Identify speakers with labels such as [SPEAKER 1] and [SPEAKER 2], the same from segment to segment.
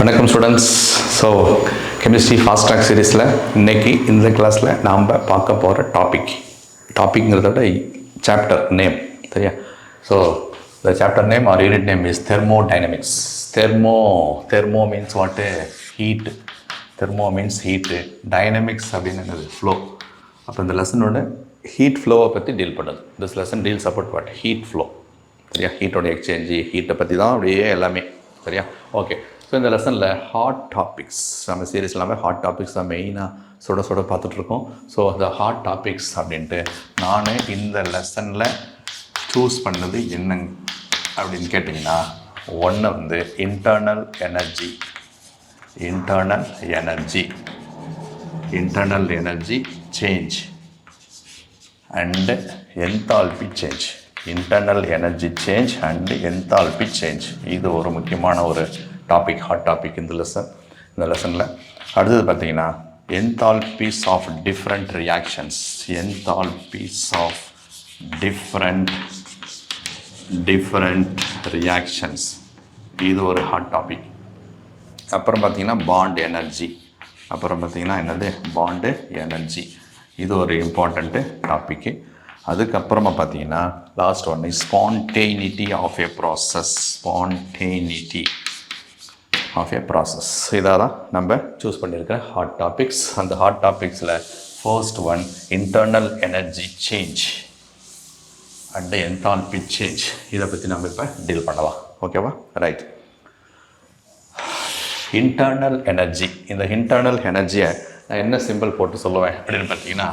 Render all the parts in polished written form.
[SPEAKER 1] வணக்கம் students. So chemistry Fasttrack சீரீஸில் இன்றைக்கி இந்த கிளாஸில் நாம் பார்க்க போகிற டாபிக்ங்கிறத விட சாப்டர் நேம் சரியா. So the chapter name or unit name is thermodynamics. Thermo means what? Heat. Thermo means heat. Dynamics அப்படின்னு ஃப்ளோ. அப்போ இந்த லெசனோட ஹீட் ஃப்ளோவை பற்றி டீல் பண்ணுது. This lesson deals about what? Heat flow சரியா. ஹீட்டோட எக்ஸ்சேஞ்சு, ஹீட்டை பற்றி தான் அப்படியே எல்லாமே சரியா. ஓகே. ஸோ இந்த லெசனில் ஹாட் டாபிக்ஸ், நம்ம சீரீஸ் எல்லாமே ஹாட் டாபிக்ஸ் தான் மெயினாக சுட பார்த்துட்ருக்கோம். ஸோ அந்த ஹாட் டாபிக்ஸ் அப்படின்ட்டு நான் இந்த லெசனில் சூஸ் பண்ணது என்னங்க அப்படின்னு கேட்டிங்கன்னா, ஒன்று வந்து internal energy change and enthalpy change. Internal energy change and enthalpy change, இது ஒரு முக்கியமான ஒரு டாபிக், ஹாட் டாபிக் இந்த லெசனில். அடுத்தது பார்த்திங்கன்னா என்தால்பிஸ் ஆஃப் டிஃப்ரெண்ட் ரியாக்ஷன்ஸ். இது ஒரு ஹாட் டாபிக். அப்புறம் பார்த்திங்கன்னா பாண்ட் எனர்ஜி. இது ஒரு இம்பார்ட்டண்ட்டு டாப்பிக்கு. அதுக்கப்புறமா பார்த்தீங்கன்னா last one is spontaneity of a process. இதாக தான் நம்ம சூஸ் பண்ணியிருக்கிற ஹாட் டாபிக்ஸ். அந்த ஹாட் டாபிக்ஸில் first one internal energy change and enthalpy change. இதை பற்றி நம்ம இப்போ டீல் பண்ணலாம். ஓகேவா? ரைட். Internal energy. இந்த இன்டர்னல் எனர்ஜியை நான் என்ன சிம்பிள் போட்டு சொல்லுவேன் அப்படின்னு பார்த்தீங்கன்னா,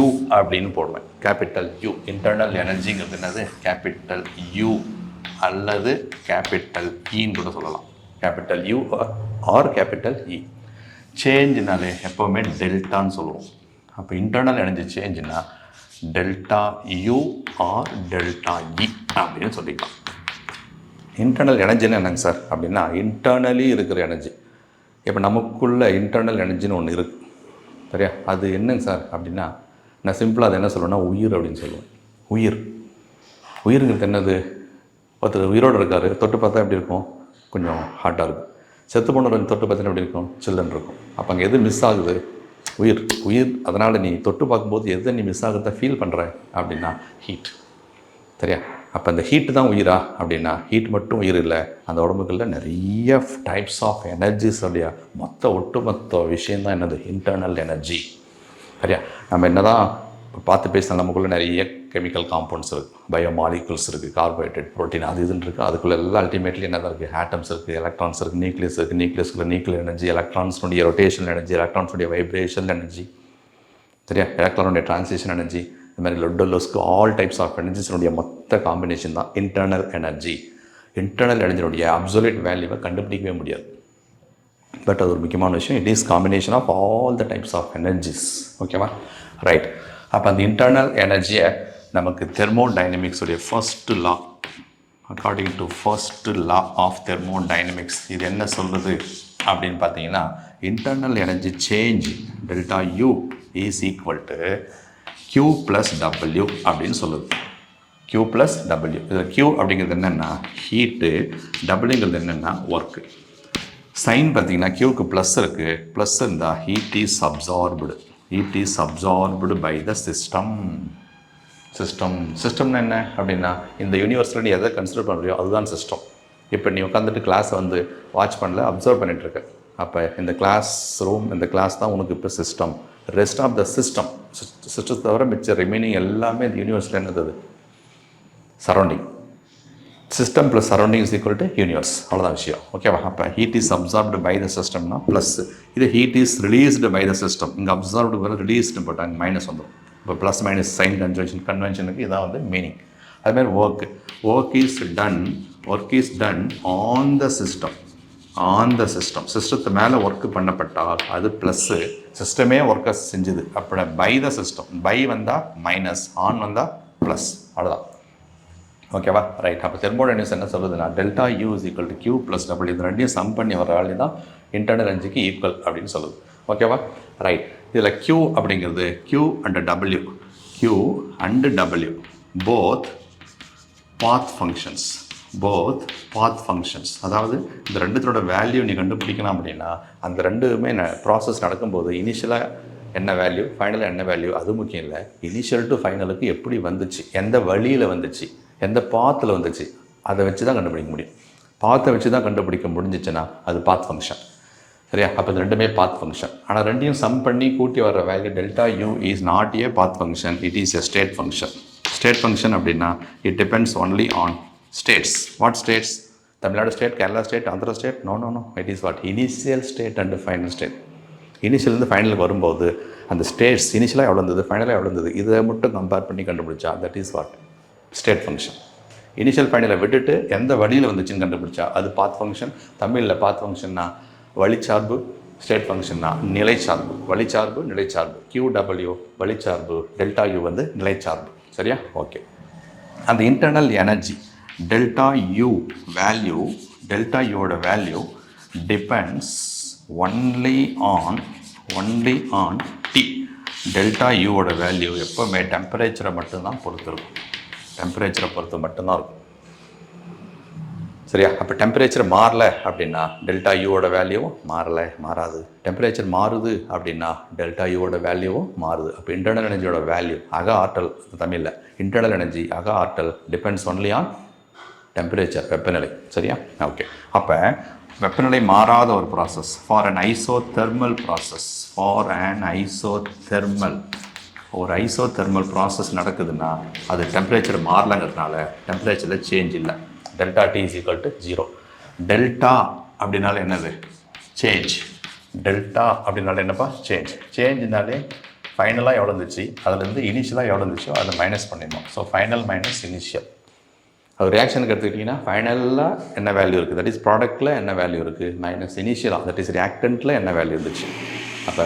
[SPEAKER 1] U அப்படின்னு போடுவேன். Capital U. இன்டர்னல் எனர்ஜிங்கிறது என்னது? கேபிட்டல் U அல்லது கேபிட்டல் இன்னு கூட சொல்லலாம். Capital U or capital E. சேஞ்சுனாலே எப்போவுமே டெல்டான்னு சொல்லுவோம். அப்போ இன்டர்னல் எனர்ஜி சேஞ்சுனா delta U or delta E அப்படின்னு சொல்லிக்கலாம். இன்டர்னல் எனர்ஜின்னு என்னங்க சார் அப்படின்னா, இன்டர்னலி இருக்கிற எனர்ஜி. இப்போ நமக்குள்ள இன்டர்னல் எனர்ஜின்னு ஒன்று இருக்குது சரியா. அது என்னங்க சார் அப்படின்னா, நான் சிம்பிளாக அதை என்ன சொல்லுவேன்னா உயிர் அப்படின்னு சொல்லுவேன். உயிருங்கிறது என்னது? ஒருத்தர் உயிரோடு இருக்கார், தொட்டு பார்த்தா எப்படி இருக்கும்? கொஞ்சம் ஹாட்டாக இருக்கும். செத்து போனவர் தொட்டு பார்த்தா எப்படி இருக்கும்? சில்லுன்னு இருக்கும். அப்போ அங்கே எது மிஸ் ஆகுது? உயிர். அதனால் நீ தொட்டு பார்க்கும்போது எதை நீ மிஸ் ஆகுறத ஃபீல் பண்ணுற அப்படின்னா ஹீட் சரியா. அப்போ அந்த ஹீட்டு தான் உயிரா அப்படின்னா, ஹீட் மட்டும் உயிர் இல்லை. அந்த உடம்புகளில் நிறைய டைப்ஸ் ஆஃப் எனர்ஜிஸ் உடைய ஒட்டுமொத்த விஷயந்தான் என்னது? இன்டர்னல் எனர்ஜி சரியா. நம்ம என்ன தான் பார்த்து பேசினா நமக்குள்ளே நிறைய கெமிக்கல் காம்பவுண்ட்ஸ் இருக்குது, பயோமாலிகுல்ஸ் இருக்குது, கார்போஹைட்ரேட், ப்ரோட்டீன், அது இதுன்னு இருக்குது. அதுக்குள்ளே எல்லாம் அல்டிமேட்லி என்ன தான் இருக்குது? ஆட்டம்ஸ் இருக்குது, எலக்ட்ரான்ஸ் இருக்குது, நியூக்ளியஸ் இருக்குது. நியூக்ளியஸ்க்குள்ள நியூக்ளியர் எனர்ஜி, எலக்ட்ரான்ஸுடைய ரொட்டேஷனல் எனர்ஜி, எலக்ட்ரான்ஸுடைய வைப்ரேஷனல் எனர்ஜி சரியா, எலக்ட்ரானுடைய டிரான்சிஷன் எனர்ஜி, இந்த மாதிரி லொட்டோலோஸ்க்கு ஆல் டைப்ஸ் ஆஃப் எனர்ஜிஸினுடைய மொத்த காம்பினேஷன் தான் இன்டர்னல் எனர்ஜி. இன்டர்னல் எனர்ஜினுடைய அப்சல்யூட் வேல்யூவை கண்டுபிடிக்கவே முடியாது. பட் அது ஒரு முக்கியமான விஷயம். It is combination of all the types of energies. ஓகேவா? ரைட். அப்போ அந்த இன்டர்னல் எனர்ஜியை நமக்கு தெர்மோடைனமிக்ஸுடைய first law, according to first law of thermodynamics, இது என்ன சொல்லுது அப்படின்னு பார்த்தீங்கன்னா, internal energy change delta U is equal to Q plus W அப்படின்னு சொல்லுது. Q plus W. இதில் Q அப்படிங்கிறது என்னென்னா ஹீட்டு, Wங்கிறது என்னென்னா ஒர்க்கு. சைன் பார்த்தீங்கன்னா Qக்கு ப்ளஸ் இருக்குது. ப்ளஸ் இருந்தால் heat is absorbed by the சிஸ்டம்னா என்ன அப்படின்னா, இந்த யூனிவர்ஸில் நீ எதை கன்சிடர் பண்ணுறியோ அதுதான் சிஸ்டம். இப்போ நீ உட்காந்துட்டு கிளாஸை வந்து வாட்ச் பண்ணல, அப்சர்வ் பண்ணிகிட்ருக்க. அப்போ இந்த கிளாஸ் தான் உனக்கு இப்போ சிஸ்டம். ரெஸ்ட் ஆஃப் த சிஸ்டத்தை தவிர மிச்ச ரிமைனிங் எல்லாமே இந்த யூனிவர்ஸில் என்னது? Surrounding. System plus surrounding is equal to universe. அவ்வளோதான் விஷயம். ஓகேவா? அப்போ heat is absorbed by the சிஸ்டம்னா ப்ளஸ், இது heat is released by the system. இங்கே அப்சார்ப்டு வர ரிலீஸ்டு போட்டாங்க, மைனஸ் வந்துடும். இப்போ ப்ளஸ் மைனஸ் சைன் கன்வென்ஷனுக்கு இதான் வந்து மீனிங். அதுமாதிரி work is done on the system. சிஸ்டத்து மேலே ஒர்க்கு பண்ணப்பட்டால் அது ப்ளஸ்ஸு. சிஸ்டமே ஒர்க்கை செஞ்சுது அப்படி பை த சிஸ்டம். பை வந்தால் மைனஸ், ஆன் வந்தால் ப்ளஸ். அவ்வளோதான். ஓகேவா? ரைட். அப்போ தெர்மோடைனமிக்ஸ் என்ன சொல்லுதுன்னா, delta U is equal to Q plus W. இது ரெண்டையும் சம் பண்ணி வர வேல்யூ தான் இன்டர்னல் எனர்ஜிக்கு ஈக்குவல் அப்படின்னு சொல்லுது. ஓகேவா? ரைட். இதில் Q அப்படிங்கிறது Q and W both path functions. Both path functions. அதாவது இந்த ரெண்டுத்தோட வேல்யூ நீ கண்டுபிடிக்கலாம் அப்படின்னா அந்த ரெண்டுமே ப்ராசஸ் நடக்கும்போது இனிஷியலாக என்ன வேல்யூ, ஃபைனலாக என்ன வேல்யூ, அது முக்கியம் இல்லை. இனிஷியல் டு ஃபைனலுக்கு எப்படி வந்துச்சு, எந்த வழியில் வந்துச்சு, எந்த பாத்தில் வந்துச்சு, அதை வச்சு தான் கண்டுபிடிக்க முடியும். பாத்தை வச்சு தான் கண்டுபிடிக்க முடிஞ்சிச்சுன்னா அது பாத் ஃபங்க்ஷன். சரியா? அப்போ இது ரெண்டுமே பாத் ஃபங்க்ஷன். ஆனால் ரெண்டையும் சம் பண்ணி கூட்டி வர்ற value delta U is not a path function, it is a state function. State function அப்படின்னா it depends only on states. What states? Tamil Nadu state, Kerala state, Andhra state? No no no, it is what? Initial state and final state. இனிஷியலேருந்து ஃபைனலுக்கு வரும்போது அந்த states இனிஷியலாக எவ்வளோ இருந்தது, ஃபைனலாக எவ்வளோ இருந்தது, இதை மட்டும் கம்பேர் பண்ணி கண்டுபிடிச்சா that is what? State function. Initial ஃபைனலை விட்டுட்டு எந்த வழியில் வந்துச்சுன்னு கண்டுபிடிச்சா அது பாத் ஃபங்க்ஷன். தமிழில் பாத் ஃபங்க்ஷன்னா வழிச்சார்பு, ஸ்டேட் ஃபங்க்ஷன்னா நிலைச்சார்பு. வழிச்சார்பு, நிலைச்சார்பு. QW வழிச்சார்பு, டெல்டா யூ வந்து நிலைச்சார்பு. சரியா? ஓகே. அந்த internal energy delta U value, delta யூவோட value depends only on T. Delta யூவோட வேல்யூ எப்போவுமே டெம்பரேச்சரை மட்டும்தான் பொறுத்து இருக்கும். டெம்பரேச்சரை பொறுத்து மட்டும்தான் இருக்கும். சரியா? அப்போ டெம்பரேச்சர் மாறலை அப்படின்னா டெல்டா யூவோட வேல்யூவும் மாறாது. டெம்பரேச்சர் மாறுது அப்படின்னா டெல்டா யூவோட வேல்யூவும் மாறுது. அப்போ இன்டர்னல் எனர்ஜியோட வேல்யூ, அக ஆற்றல் தமிழில் இன்டர்னல் எனர்ஜி, அக ஆற்றல் டிபெண்ட்ஸ் ஒன்லி ஆன் டெம்பரேச்சர், வெப்பநிலை. சரியா? ஓகே. அப்போ வெப்பநிலை மாறாத ஒரு process for an isothermal process, ஒரு ஐசோதெர்மல் ப்ராசஸ் நடக்குதுன்னா அது டெம்பரேச்சர் மாறலங்கிறதுனால டெம்பரேச்சரில் சேஞ்ச் இல்லை. Delta T is equal to 0. Delta அப்படின்னால என்னது? சேஞ்ச். டெல்டா அப்படின்னால என்னப்பா? சேஞ்ச்னாலே ஃபைனலாக எவ்வளோ இருந்துச்சு, அதுலேருந்து இனிஷியலாக எவ்வளோ இருந்துச்சோ அதை மைனஸ் பண்ணிடணும். So final minus initial. அது ரியாக்ஷனுக்கு எடுத்துக்கிட்டிங்கன்னா ஃபைனலில் என்ன வேல்யூ இருக்குது, தட் இஸ் ப்ராடக்ட்டில் என்ன வேல்யூ இருக்குது, மைனஸ் இனிஷியலாக தட் இஸ் ரியாக்டண்ட்டில் என்ன வேல்யூ இருந்துச்சு. அப்போ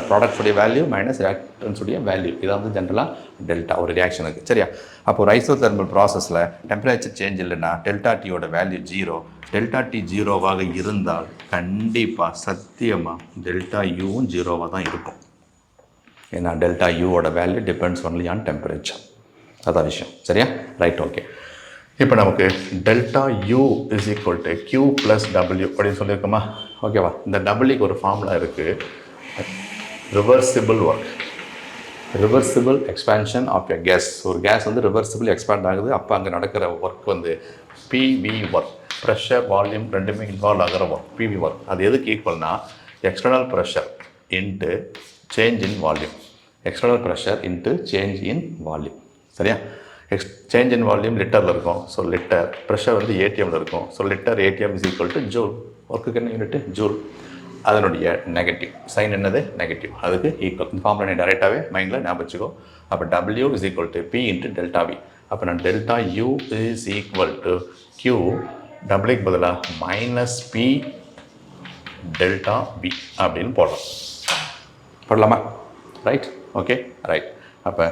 [SPEAKER 1] ப்ராடக்ட்ஸுடைய வேல்யூ மைனஸ் ரியாக்டன்ஸுடைய வேல்யூ, இதான் வந்து ஜென்ரலாக டெல்டா ஒரு ரியாக்ஷனுக்கு. சரியா? அப்போ ஒரு ஐசோதெர்மல் ப்ராசஸில் டெம்பரேச்சர் சேஞ்ச் இல்லைன்னா டெல்டா Tயோட வேல்யூ 0. டெல்டா T 0வாக இருந்தால் கண்டிப்பாக சத்தியமாக டெல்டா யூவும் 0வாக தான் இருக்கும். ஏன்னா டெல்டா யூவோட value depends only on temperature. அதான் விஷயம். சரியா? ரைட். ஓகே. இப்போ நமக்கு delta U is equal to Q plus W அப்படின்னு சொல்லியிருக்கோமா? ஓகேவா? இந்த டபிள்யூக்கு ஒரு ஃபார்முலா இருக்குது. Reversible work, reversible expansion of a gas. ஒரு கேஸ் வந்து ரிவர்சிபிள் எக்ஸ்பேண்ட் ஆகுது. அப்போ அங்கே நடக்கிற ஒர்க் வந்து PV ஒர்க், ப்ரெஷர் வால்யூம் ரெண்டுமே இன்வால்வ் ஆகிற ஒர்க், PV ஒர்க். அது எதுக்கு ஈக்குவல்னா external pressure into change in volume, external pressure into change in volume. சரியா? சேஞ்ச் இன் வால்யூம் லிட்டரில் இருக்கும். So litre. ப்ரெஷர் வந்து ATMல இருக்கும். So litre ATM is equal to joule. ஒர்க்குக்கு என்ன யூனிட்டு? ஜூல். அதனுடைய நெகட்டிவ் சைன் என்னது? நெகட்டிவ். அதுக்கு ஈக்குவல். இந்த ஃபார்முலா நீ டைரெக்டாகவே மைண்டில் ஞாபகம் வச்சுக்கோ. அப்போ W is equal to P into delta V. அப்போ நான் delta U is equal to Q, டபிள்யூக்கு பதிலாக மைனஸ் P டெல்டா V அப்படின்னு போடலாமா? ரைட். ஓகே. ரைட். அப்போ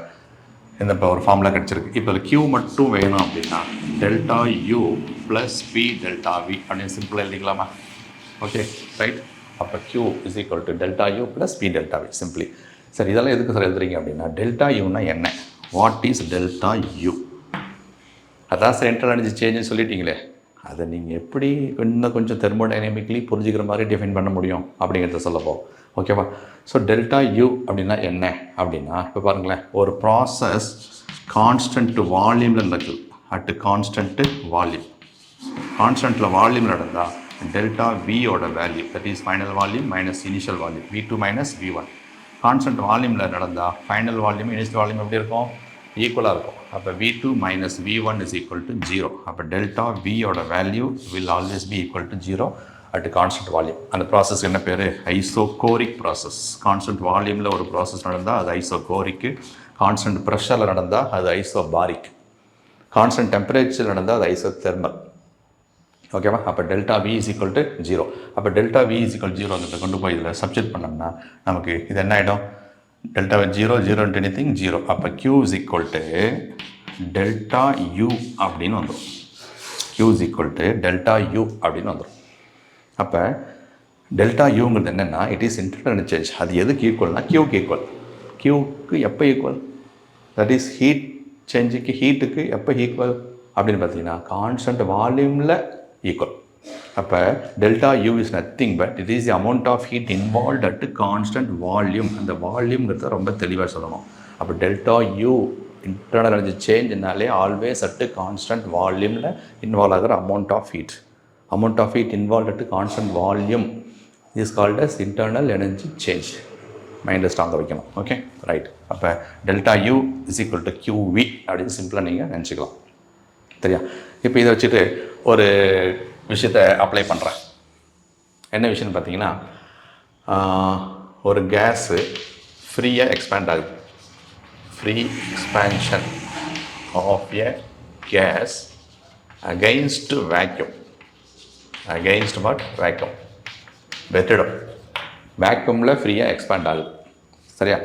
[SPEAKER 1] இந்த இப்போ ஒரு ஃபார்முலா கிடச்சிருக்கு. இப்போ Q மட்டும் வேணும் அப்படின்னா delta U plus P delta V அப்படின்னு சிம்பிளாக எழுதிக்கலாமா? ஓகே. ரைட். அப்போ Q is equal to delta U plus P delta V simply. சரி, இதெல்லாம் எதுக்கு சார் எழுதுறீங்க அப்படின்னா டெல்டா யூனா என்ன? What is delta U? அதான் சார் இன்டர்னல் எனர்ஜி சேஞ்சுன்னு சொல்லிட்டீங்களே, அதை நீங்கள் எப்படி இன்னும் கொஞ்சம் தெர்மோடைனமிக்லி புரிஞ்சுக்கிற மாதிரி டிஃபைன் பண்ண முடியும் அப்படிங்கிறத சொல்லப்போம். ஓகேவா? ஸோ டெல்டா யூ அப்படின்னா என்ன அப்படின்னா, இப்போ பாருங்களேன், ஒரு ப்ராசஸ் கான்ஸ்டன்ட் வால்யூமில் நடக்குது. அட்டு கான்ஸ்டன்ட்டு வால்யூம், கான்ஸ்டன்ட்டில் வால்யூம் நடந்தால் டெல்டா வியோட value that is final volume minus initial volume V2 minus V1. Constant வால்யூமில் நடந்தால் ஃபைனல் வால்யூம் இனிஷியல் வால்யூம் எப்படி இருக்கும்? ஈக்குவலாக இருக்கும். அப்போ V2 minus V1 is equal to 0. அப்போ டெல்டா வியோட value will always be equal to 0 at constant volume. அந்த ப்ராசஸ் என்ன பேர்? Isochoric process. கான்ஸ்டன்ட் வால்யூமில் ஒரு ப்ராசஸ் நடந்தால் அது ஐசோகோரிக்கு, கான்ஸ்டன்ட் ப்ரெஷரில் நடந்தால் அது ஐசோபாரிக், கான்ஸ்டன்ட் டெம்பரேச்சர் நடந்தால் அது ஐசோதெர்மல். ஓகேவா? அப்போ delta V is equal to 0. அப்போ டெல்டா V இஸ் ஈக்குவல் 0 கொண்டு போய் இதில் சப்ஸ்டிட் பண்ணோம்னா நமக்கு இது என்ன ஆகிடும்? Delta 0 0 into anything 0. அப்போ Q is equal to delta U அப்படின்னு வந்துடும். Q is equal to delta U அப்படின்னு வந்துடும். அப்போ டெல்டா யூங்கிறது என்னென்னா இட் இஸ் இன்டர்னல் சேஞ்ச். அது எதுக்கு ஈக்குவல்னா Qக்கு ஈக்குவல். Qக்கு எப்போ ஈக்குவல்? தட் இஸ் ஹீட் சேஞ்சுக்கு, ஹீட்டுக்கு எப்போ ஈக்குவல்? அப்படின்னு பார்த்தீங்கன்னா கான்ஸ்டன்ட் வால்யூமில் ஈக்குவல். அப்போ delta U is nothing but it is the amount of heat involve at constant volume. அந்த வால்யூம்ங்கிறத ரொம்ப தெளிவாக சொல்லணும். அப்போ டெல்டா யூ இன்டர்னல் எனர்ஜி சேஞ்ச்னாலே ஆல்வேஸ் அட் கான்ஸ்டன்ட் வால்யூமில் இன்வால்வ் ஆகிற amount of heat. Amount of heat involve at constant volume is called as internal energy change. மைண்டில் ஸ்ட்ராங்காக வைக்கணும். Okay right. அப்போ delta U is equal to qV அப்படின்னு சிம்பிளாக நீங்கள் நினச்சிக்கலாம். சரியா? இப்போ இதை வச்சுட்டு ஒரு விஷயத்தை அப்ளை பண்ணுறேன். என்ன விஷயம்னு பார்த்தீங்கன்னா, ஒரு கேஸு ஃப்ரீயாக எக்ஸ்பேண்ட் ஆகுது. Free expansion of a gas against vacuum. Against what? Vacuum. வெற்றிடம் வேக்யூமில் ஃப்ரீயாக எக்ஸ்பேண்ட் ஆகுது. சரியா?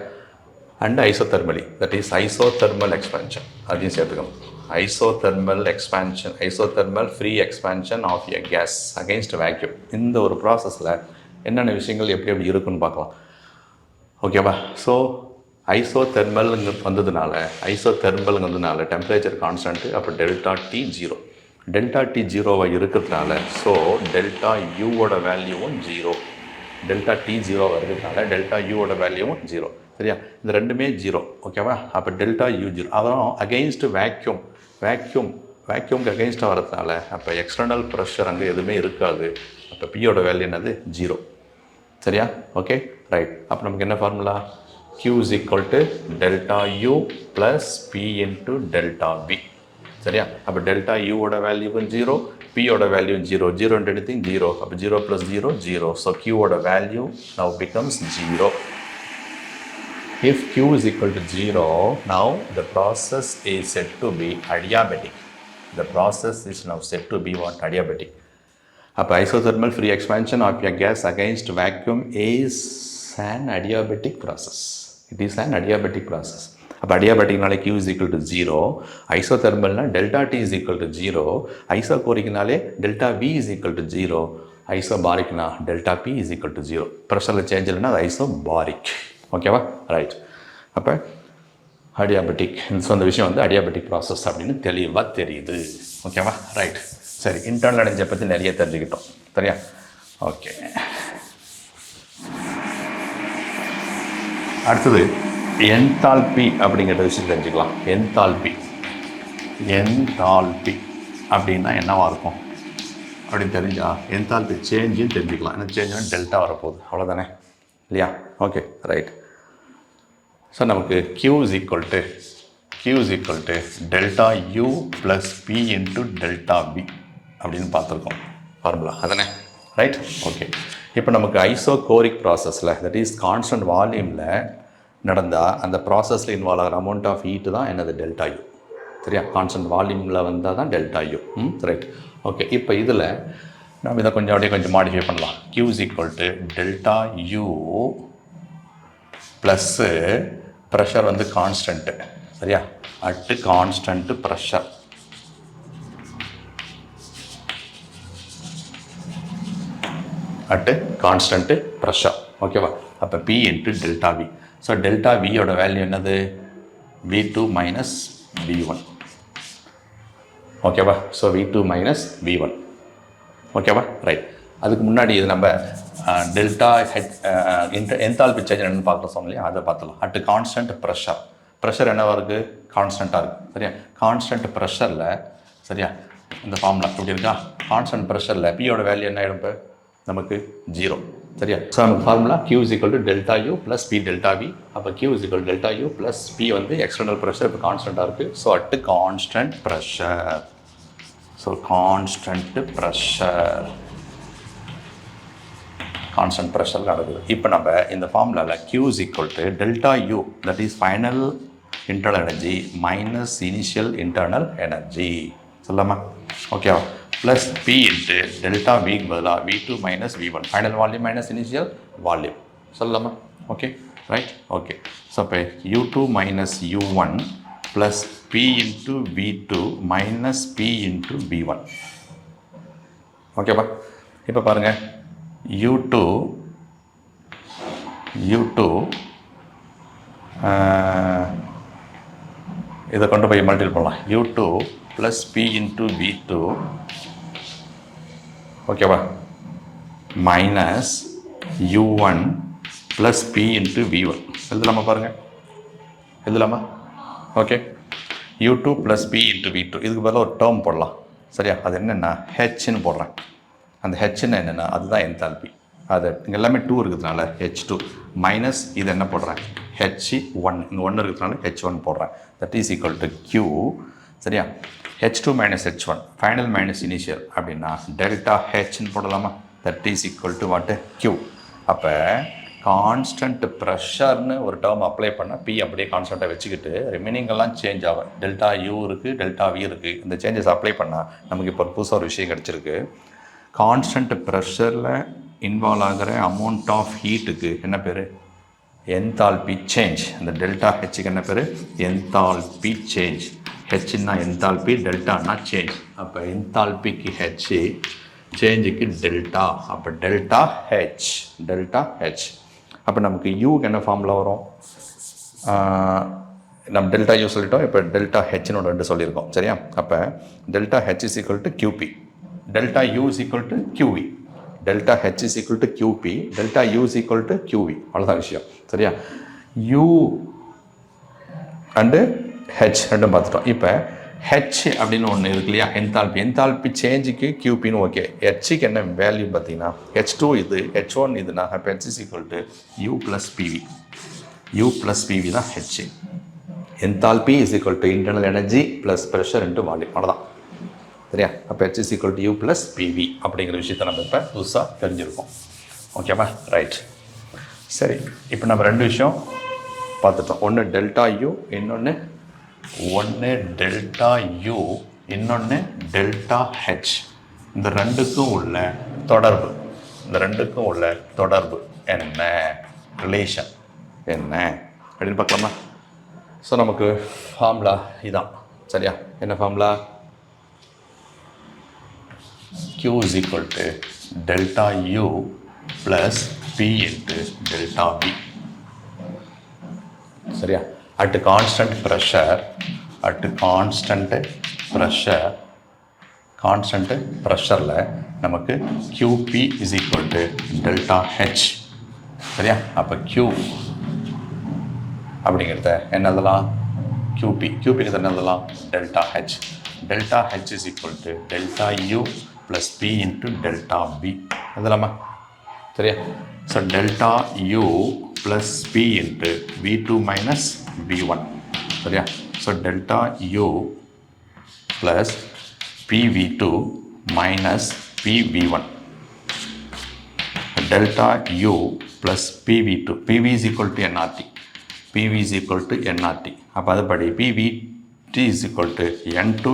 [SPEAKER 1] And isothermally, that is isothermal expansion அதையும் சேர்த்துக்கணும். Isothermal expansion, isothermal free expansion of a gas against vacuum. இந்த ஒரு ப்ராசஸில் என்னென்ன விஷயங்கள் எப்படி எப்படி இருக்குன்னு பார்க்கலாம். ஓகேவா? ஸோ ஐசோதெர்மல்ங்கிறதுனால டெம்பரேச்சர் கான்ஸ்டன்ட்டு. அப்போ delta T zero. Delta T ஜீரோவாக இருக்கிறதுனால ஸோ டெல்டா யூவோட வேல்யூவும் ஜீரோ. டெல்டா டி ஜீரோவாக இருக்கிறதுனால டெல்டா யூவோட வேல்யூவும் ஜீரோ. சரியா? இந்த ரெண்டுமே ஜீரோ. ஓகேவா? அப்போ டெல்டா யூ ஜீரோ. அப்புறம் அகெயின்ஸ்ட் வேக்யூம்க்கு அகெயின்ஸ்டாக வரதுனால அப்போ எக்ஸ்டர்னல் ப்ரெஷர் அங்கே எதுவுமே இருக்காது. அப்போ பியோட வேல்யூ என்னது? ஜீரோ. சரியா? Okay right. அப்போ நமக்கு என்ன formula? Q is equal to delta U plus P into delta V. சரியா? அப்போ டெல்டா யூவோட வேல்யூவும் ஜீரோ, பியோட value zero. Zero into anything zero. அப்போ zero plus zero zero. So கியூவோட value now becomes zero. If Q is equal to 0, now the process is said to be adiabatic. The process is now said to be what? Adiabatic. Up isothermal free expansion of a gas against vacuum is an adiabatic process. It is an adiabatic process. Up adiabatic nale Q is equal to 0, isothermal na delta T is equal to 0, isochoric nale delta V is equal to 0, isobaric na delta P is equal to 0. Pressure change இல்லைன்னா அது isobaric. ஓகேவா? Right. அப்போ adiabatic, இந்த விஷயம் வந்து adiabatic process அப்படின்னு தெளிவாக தெரியுது. ஓகேவா? ரைட். சரி, இன்டர்னல் எனர்ஜியை பற்றி நிறைய தெரிஞ்சுக்கிட்டோம். சரியா? ஓகே. அடுத்தது என்தால்பி அப்படிங்கிற விஷயம் தெரிஞ்சுக்கலாம். என்தால்பி அப்படின்னா என்னவாக இருக்கும் அப்படின்னு தெரிஞ்சால் என்தால்பி சேஞ்சுன்னு தெரிஞ்சுக்கலாம். என்ன சேஞ்சுன்னா டெல்டா வரப்போகுது, அவ்வளோதானே இல்லையா? Okay right. ஸோ நமக்கு Q is equal to delta U plus P into delta V அப்படின்னு பார்த்துருக்கோம் ஃபார்முலா, அதானே? ரைட். ஓகே. இப்போ நமக்கு ஐசோகோரிக் ப்ராசஸில், தட் இஸ் கான்ஸ்டன்ட் வால்யூமில் நடந்தால் அந்த ப்ராசஸில் இன்வால்வ் ஆகிற அமௌண்ட் ஆஃப் ஹீட்டு தான் என்னது? Delta you. சரியா? கான்ஸ்டன்ட் வால்யூமில் வந்தால் தான் டெல்டா யூ. ரைட். ஓகே. இப்போ இதில் நம்ம இதை கொஞ்சம் மாடிஃபை பண்ணலாம். Q is equal to delta U plus pressure வந்து கான்ஸ்டன்ட்டு. சரியா? At constant pressure. At constant pressure. ஓகேவா? அப்போ P into delta V. So delta வியோட வேல்யூ என்னது? V2 minus V1. ஓகேவா? So V2 minus V1. ஓகேவா? ரைட். அதுக்கு முன்னாடி இது நம்ம டெல்டா என்தால்பி சேஞ்ச் என்னென்னு பார்க்க சொன்னோம் இல்லையா? அதை பார்த்துலாம். அட்டு கான்ஸ்டன்ட் ப்ரெஷர் என்னவாக இருக்குது? கான்ஸ்டண்ட்டாக இருக்குது. சரியா? கான்ஸ்டன்ட் ப்ரெஷரில், சரியா, இந்த ஃபார்முலா இப்படி இருக்கா? கான்ஸ்டன்ட் ப்ரெஷரில் பியோட வேல்யூ என்ன ஆகிடும்? இப்போ நமக்கு ஜீரோ. சரியா? ஸோ நமக்கு formula Q is equal to delta U plus P delta V. அப்போ Q is equal to delta U plus P வந்து எக்ஸ்டர்னல் ப்ரெஷர் இப்போ கான்ஸ்டண்ட்டாக இருக்குது. So at constant pressure. So constant pressure, constant ப்ரெஷரில் நடக்குது. இப்போ நம்ம இந்த ஃபார்முலாவில் Q is equal to delta U, that is final internal energy minus initial internal energy சொல்லாமா? ஓகேவா? ப்ளஸ் P இன்ட்டு டெல்டா விக்கு பதிலாக V2 minus V1, final volume minus initial volume சொல்லலாமா? Okay right. ஓகே. ஸோ இப்போ U2 minus U1 plus P into V2 minus P into V1. ஓகேப்பா? இப்போ பாருங்கள், U2 இதை கொண்டு போய் மல்டிபிள் பண்ணலாம். U2 plus P into V2 ஓகேவா minus U1 plus P into V1 எழுதலாமா பாருங்கள் எழுதலாமா okay U2 plus P into V2 இதுக்கு பதிலாக ஒரு டேர்ம் போடலாம் சரியா அது என்னென்னா ஹெச்ன்னு போடுறேன் அந்த ஹெச்ன்னு என்னென்னா அதுதான் என்தால்பி அது இங்கே எல்லாமே 2 இருக்கிறதுனால H2 மைனஸ் இது என்ன போடுறேன் H1 இங்கே 1 இருக்கிறதுனால H1 போடுறேன் that is equal to Q சரியா H2 minus H1 final minus initial அப்படின்னா டெல்டா ஹெச்ன்னு போடலாமா தட் இஸ் ஈக்குவல் டு வாட்டு Q அப்போ கான்ஸ்டன்ட் ப்ரெஷர்னு ஒரு டேர்ம் அப்ளை பண்ணால் P அப்படியே கான்ஸ்டண்ட்டாக வச்சுக்கிட்டு ரிமைனிங்கெல்லாம் சேஞ்ச் ஆகும் டெல்டா U இருக்குது டெல்டா V இருக்குது இந்த சேஞ்சஸ் அப்ளை பண்ணால் நமக்கு இப்போ புதுசாக ஒரு விஷயம் கிடச்சிருக்கு கான்ஸ்டன்ட் ப்ரெஷரில் இன்வால்வ் ஆகிற அமௌண்ட் ஆஃப் ஹீட்டுக்கு என்ன பேர் என்தால்பி சேஞ்ச் அந்த டெல்டா ஹெச்சுக்கு என்ன பேர் என்தால்பி சேஞ்ச் ஹெச்னா என்தால்பி டெல்டானா சேஞ்ச் அப்போ என்தால்பிக்கு ஹெச் சேஞ்சுக்கு டெல்டா அப்போ டெல்டா ஹெச் அப்போ நமக்கு யூக்கு என்ன ஃபார்முலா வரும் நம்ம டெல்டா யூ சொல்லிட்டோம் இப்போ டெல்டா ஹெச்னு ரெண்டு சொல்லியிருக்கோம் சரியா அப்போ delta H is equal to QP delta U is equal to qV delta H is equal to QP delta U is equal to qV அவ்வளோதான் விஷயம் சரியா யூ அண்டு ஹெச் ரெண்டும் பார்த்துட்டோம் இப்போ ஹெச் அப்படின்னு ஒன்று இருக்கு இல்லையா என்தால்பி சேஞ்சுக்கு கியூபின்னு ஓகே ஹெச்சுக்கு என்ன வேல்யூ பார்த்தீங்கன்னா H2 இது H1 இதுனா அப்போ H is equal to U plus PV தான் H enthalpy is equal to internal energy plus pressure into volume அவ்வளோதான் சரியா அப்போ H is equal to U plus PV அப்படிங்கிற விஷயத்தை நம்ம இப்போ புதுசாக தெரிஞ்சுருக்கோம் ஓகேவா ரைட் சரி இப்போ நம்ம ரெண்டு விஷயம் பார்த்துட்டோம் ஒன்று டெல்டா யூ இன்னொன்று டெல்டா யூ இன்னொன்று டெல்டா ஹெச் இந்த ரெண்டுக்கும் உள்ள தொடர்பு என்ன ரிலேஷன் என்ன அப்படின்னு பார்க்கலாமா ஸோ நமக்கு ஃபார்முலா இதான் சரியா என்ன formula Q is equal to delta U plus P into delta V சரியா at constant pressureல நமக்கு QP is equal to delta H சரியா அப்போ Q அப்படிங்கிறத என்ன எழுதலாம் QP என்ன எழுதலாம் delta H is equal to delta U plus P into delta V எழுதலாமா சரியா so delta U plus P into V2 minus V1 சரியா so delta U plus PV2 minus PV1 delta U plus PV2 PV is equal to nRT அப்போ அதுபடி PVT is equal to N2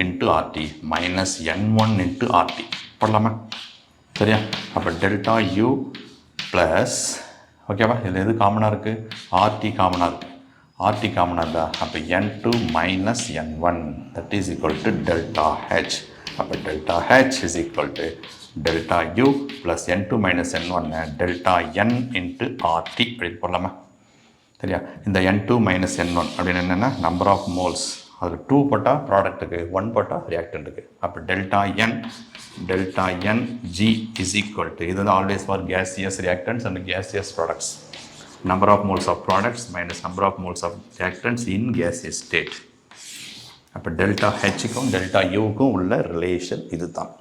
[SPEAKER 1] into RT minus N1 into RT போடலாமா சரியா அப்போ delta U plus ஓகேவா இதில் எது காமனாக இருக்குது ஆர்டி காமனாக இருந்தா அப்போ N2 minus N1 that is equal to delta H அப்போ delta H is equal to delta U plus N2 minus N1 delta N into RT அப்படின்னு போடலாமா சரியா இந்த N2 மைனஸ் N1 அப்படின்னு என்னென்னா நம்பர் ஆஃப் மோல்ஸ் அது 2 போட்டால் ப்ராடக்ட்டுக்கு 1 போட்டால் ரியாக்டண்ட்டுக்கு அப்போ delta n g is equal to இது வந்து always for gaseous reactants and gaseous products number of moles of products minus number of moles of reactants in gaseous state அப்போ டெல்டா ஹெச்சுக்கும் delta யூக்கும் உள்ள ரிலேஷன் இது தான்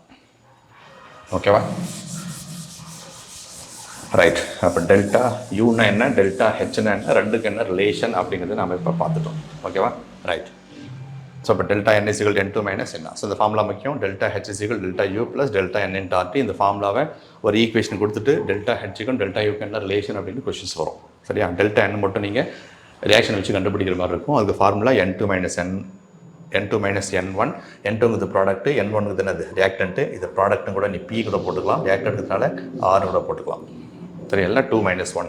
[SPEAKER 1] ஓகேவா ரைட் அப்போ டெல்டா யூனா என்ன டெல்டா ஹெச்னா என்ன ரெண்டுக்கு என்ன ரிலேஷன் அப்படிங்கிறது நம்ம இப்போ பார்த்துட்டோம் ஓகேவா ரைட் ஸோ இப்போ delta n is equal to N2 minus என்ன ஸோ இந்த ஃபார்முலா முக்கியம் delta H is equal delta U plus delta n into RT இந்த ஃபார்முலாவை ஒரு ஈக்குவேஷன் கொடுத்துட்டு டெல்டா ஹெச்சுக்கும் டெல்டா யூக்கு என்ன ரிலேஷன் அப்படின்னு கொஸ்டின்ஸ் வரும் சரியா டெல்டா என் மட்டும் நீங்கள் ரியாக்ஷன் வச்சு கண்டுபிடிக்கிற மாதிரி இருக்கும் அதுக்கு ஃபார்முலா N2 மைனஸ் N1 N2ங்கிறது ப்ராடக்ட்டு N1ங்கிறது என்னது ரியாக்டன்ட்டு இது ப்ராடக்ட்னு கூட நீ P கூட போட்டுக்கலாம் ரியாக்டன்ட்னால R கூட போட்டுக்கலாம் சரி எல்லாம் 2 மைனஸ் 1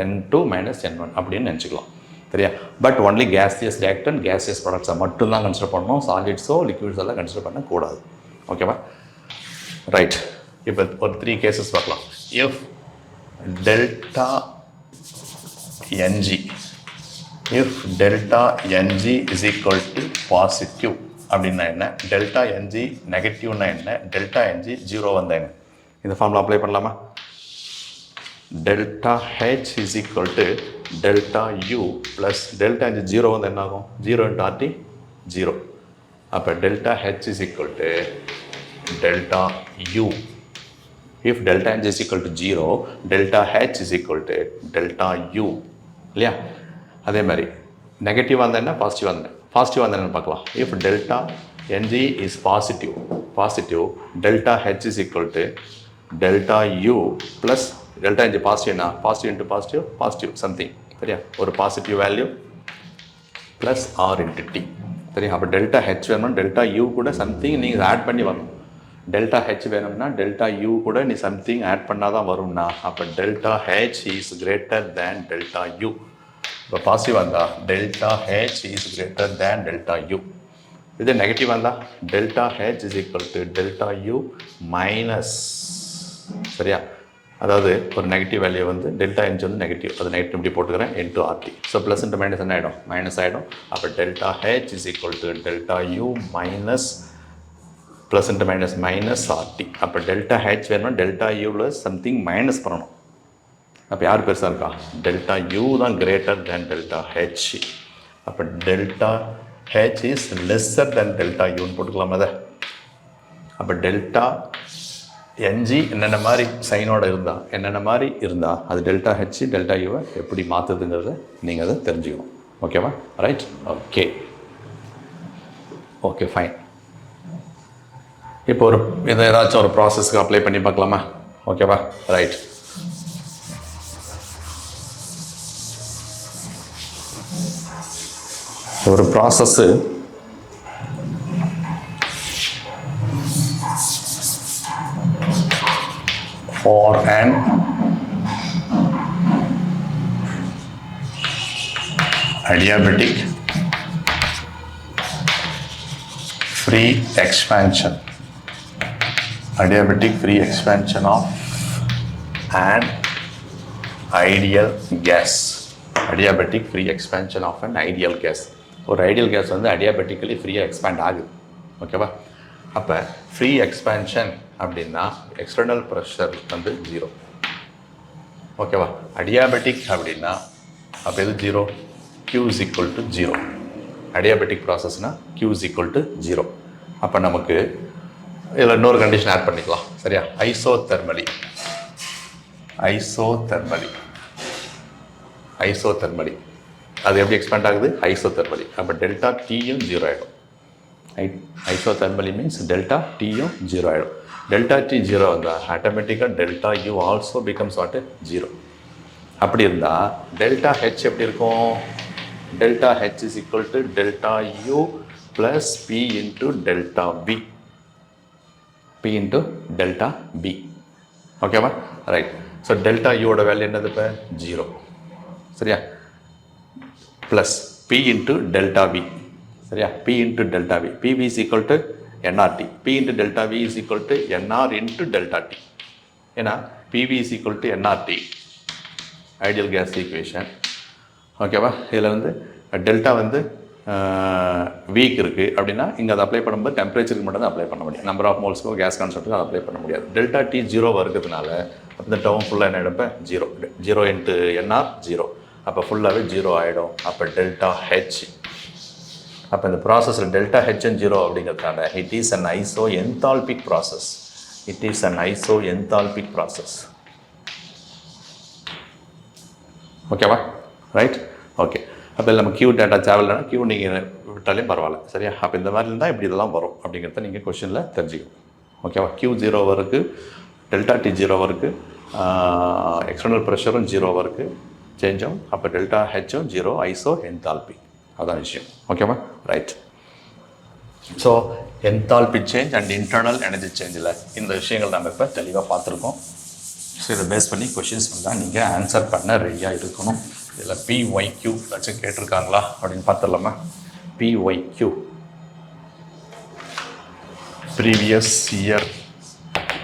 [SPEAKER 1] N2 மைனஸ் N1 அப்படின்னு நினச்சிக்கலாம் சரியா but only gaseous reactant gaseous ப்ராடக்ட்ஸை மட்டும்தான் கன்சிடர் பண்ணணும் சாலிட்ஸோ லிக்விட்ஸ் எல்லாம் கன்சிடர் பண்ணக்கூடாது ஓகேவா ரைட் இப்போ ஒரு 3 கேசஸ் பார்க்கலாம் if delta n g if delta ng is equal to positive அப்படின்னா என்ன, டெல்டா என்ஜி நெகட்டிவ்னா என்ன, டெல்டா என்ஜி ஜீரோ வந்தா என்ன, இந்த ஃபார்முலா அப்ளை பண்ணலாமா? Delta H is equal to delta U plus delta n g zero வந்து என்ன ஆகும், ஜீரோ இன்ட்டு ஆர்டி ஜீரோ. அப்போ delta H is equal to delta U. If delta n g is equal to zero, delta H is equal to delta U இல்லையா? அதே மாதிரி நெகட்டிவாக இருந்தால் என்ன, பாசிட்டிவாக இருந்தால் பாசிட்டிவாக இருந்தால் என்ன பார்க்கலாம். If delta n g is positive delta H is equal to delta U plus delta n g பாசிட்டிவ்னா பாசிட்டிவ் இன்ட்டு பாசிட்டிவ் சம்திங் சரியா, ஒரு positive value plus R into T சரியா. அப்போ டெல்டா ஹெச் வேணும்னா டெல்டா யூ கூட சம்திங் நீங்கள் ஆட் பண்ணி வரணும். டெல்டா ஹெச் வேணும்னா டெல்டா யூ கூட நீ சம்திங் ஆட் பண்ணால் தான் வரும்னா, அப்போ delta H is greater than delta U. இப்போ பாசிட்டிவ் வந்தால் delta H is greater than delta U. இது நெகட்டிவ் வந்தால் delta H is equal to delta U minus சரியா. அதாவது ஒரு நெகட்டிவ் வேல்யூ வந்து டெல்டா என்ஜி வந்து நெகட்டிவ், அது நெகட்டிவ் இப்படி போட்டுக்கிறேன் into RT. So plus into minus என்ன ஆகிடும், மைனஸ் ஆகிடும். அப்போ delta H is equal to delta U minus plus into minus RT. அப்போ டெல்டா ஹெச் வேணும்னா டெல்டா யூவில் சம்திங் மைனஸ் பண்ணணும். அப்போ யார் பெருசாக இருக்கா, டெல்டா யூ தான் கிரேட்டர் தேன் டெல்டா ஹெச். அப்போ delta H is lesser than delta யூன்னு போட்டுக்கலாம் அதை. அப்போ டெல்டா என்ஜி என்னென்ன மாதிரி சைனோட இருந்தால் அது டெல்டா ஹெச் டெல்டா யூவை எப்படி மாற்றுதுங்கிறத நீங்கள் அதை தெரிஞ்சுக்கணும். ஓகேவா, ரைட், ஓகே ஃபைன். இப்போ இதை ஏதாச்சும் ஒரு ப்ராசஸ்க்கு அப்ளை பண்ணி பார்க்கலாமா? ஓகேவா, ரைட். ஒரு process for an adiabatic free expansion of an ideal gas. Adiabatic free expansion of an ideal gas. ஒரு ஐடியல் கேஸ் வந்து அடியாபெட்டிக்கலி ஃப்ரீயாக எக்ஸ்பேண்ட் ஆகுது. ஓகேவா, அப்போ ஃப்ரீ எக்ஸ்பேன்ஷன் அப்படின்னா எக்ஸ்டர்னல் ப்ரெஷர் வந்து ஜீரோ. ஓகேவா, அடியாபெட்டிக் அப்படின்னா அப்போ எது zero, Q is equal to 0. Adiabatic ப்ராசஸ்னால் Q is equal to 0. அப்போ நமக்கு இதில் இன்னொரு கண்டிஷன் ஆட் பண்ணிக்கலாம் சரியா. ஐசோதெர்மலி அது எப்படி எக்ஸ்பேண்ட் ஆகுது, ஐசோதெர்மலி. அப்போ டெல்டா டீயும் ஜீரோ ஆகிடும். ஐசோதெர்மலி மீன்ஸ் டெல்டா டீயும் ஜீரோ ஆகிடும். டெல்டா டி ஜீரோ வந்தால் ஆட்டோமேட்டிக்காக delta U also becomes what, zero. அப்படி இருந்தால் டெல்டா ஹெச் எப்படி இருக்கும், delta H is equal to delta U plus P into delta P. ஓகேவா, ரைட். ஸோ டெல்டா யூவோட வேல்யூ என்னது இப்போ ஜீரோ சரியா, plus P into delta V சரியா, P into delta V. PV is equal to nRT, P into delta V is equal to nR into delta T. ஏன்னா PV is equal to nRT ideal gas equation. ஓகேவா, இதில் வந்து delta வந்து week இருக்குது அப்படின்னா இங்கே அதை அப்ளை பண்ணும்போது டெம்பரேச்சருக்கு மட்டும் தான் அப்ளை பண்ண முடியும். நம்பர் ஆஃப் மோல்ஸ்க்கோ கேஸ் கான்செப்ட்டுக்கும் அதை அப்ளை பண்ண முடியாது. டெல்டா டி ஜீரோவாக இருக்கிறதுனால அந்த டேர்ம் ஃபுல்லாக என்ன எடுப்பேன், ஜீரோ இன்ட்டு என்ஆர் ஜீரோ. அப்போ ஃபுல்லாகவே ஜீரோ ஆகிடும். அப்போ டெல்டா ஹெச், அப்போ இந்த ப்ராசஸில் டெல்டா ஹெச்என் ஜீரோ அப்படிங்கிறதுனால it is an iso enthalpic process. ஓகேவா, ரைட், ஓகே. அப்போ நம்ம கியூ டேட்டா தேவையில்லைன்னா கியூ நீங்கள் விட்டாலையும் பரவாயில்ல சரியா. அப்போ இந்த மாதிரி இருந்தால் இப்படி இதெல்லாம் வரும் அப்படிங்கிறத நீங்கள் கொஷனில் தெரிஞ்சுக்கணும். ஓகேவா, கியூ ஜீரோவாக இருக்குது, டெல்டா டி ஜீரோவாக இருக்குது, எக்ஸ்டர்னல் ப்ரெஷரும் ஜீரோவாக இருக்குது சேஞ்சும். அப்போ டெல்டா ஹெச்சும் ஜீரோ, ஐசோ என்தால்பி, அதான் விஷயம். ஓகேவா, right. So enthalpy change and internal energy சேஞ்சில் இந்த விஷயங்கள் நம்ம இப்போ தெளிவாக பார்த்துருக்கோம். ஸோ இதை பேஸ் பண்ணி கொஷின்ஸ் வந்தால் நீங்கள் ஆன்சர் பண்ண ரெடியாக இருக்கணும். இதில் PYQ ஏதாச்சும் கேட்டிருக்காங்களா அப்படின்னு பார்த்துடலாமா. PYQ ப்ரீவியஸ் இயர்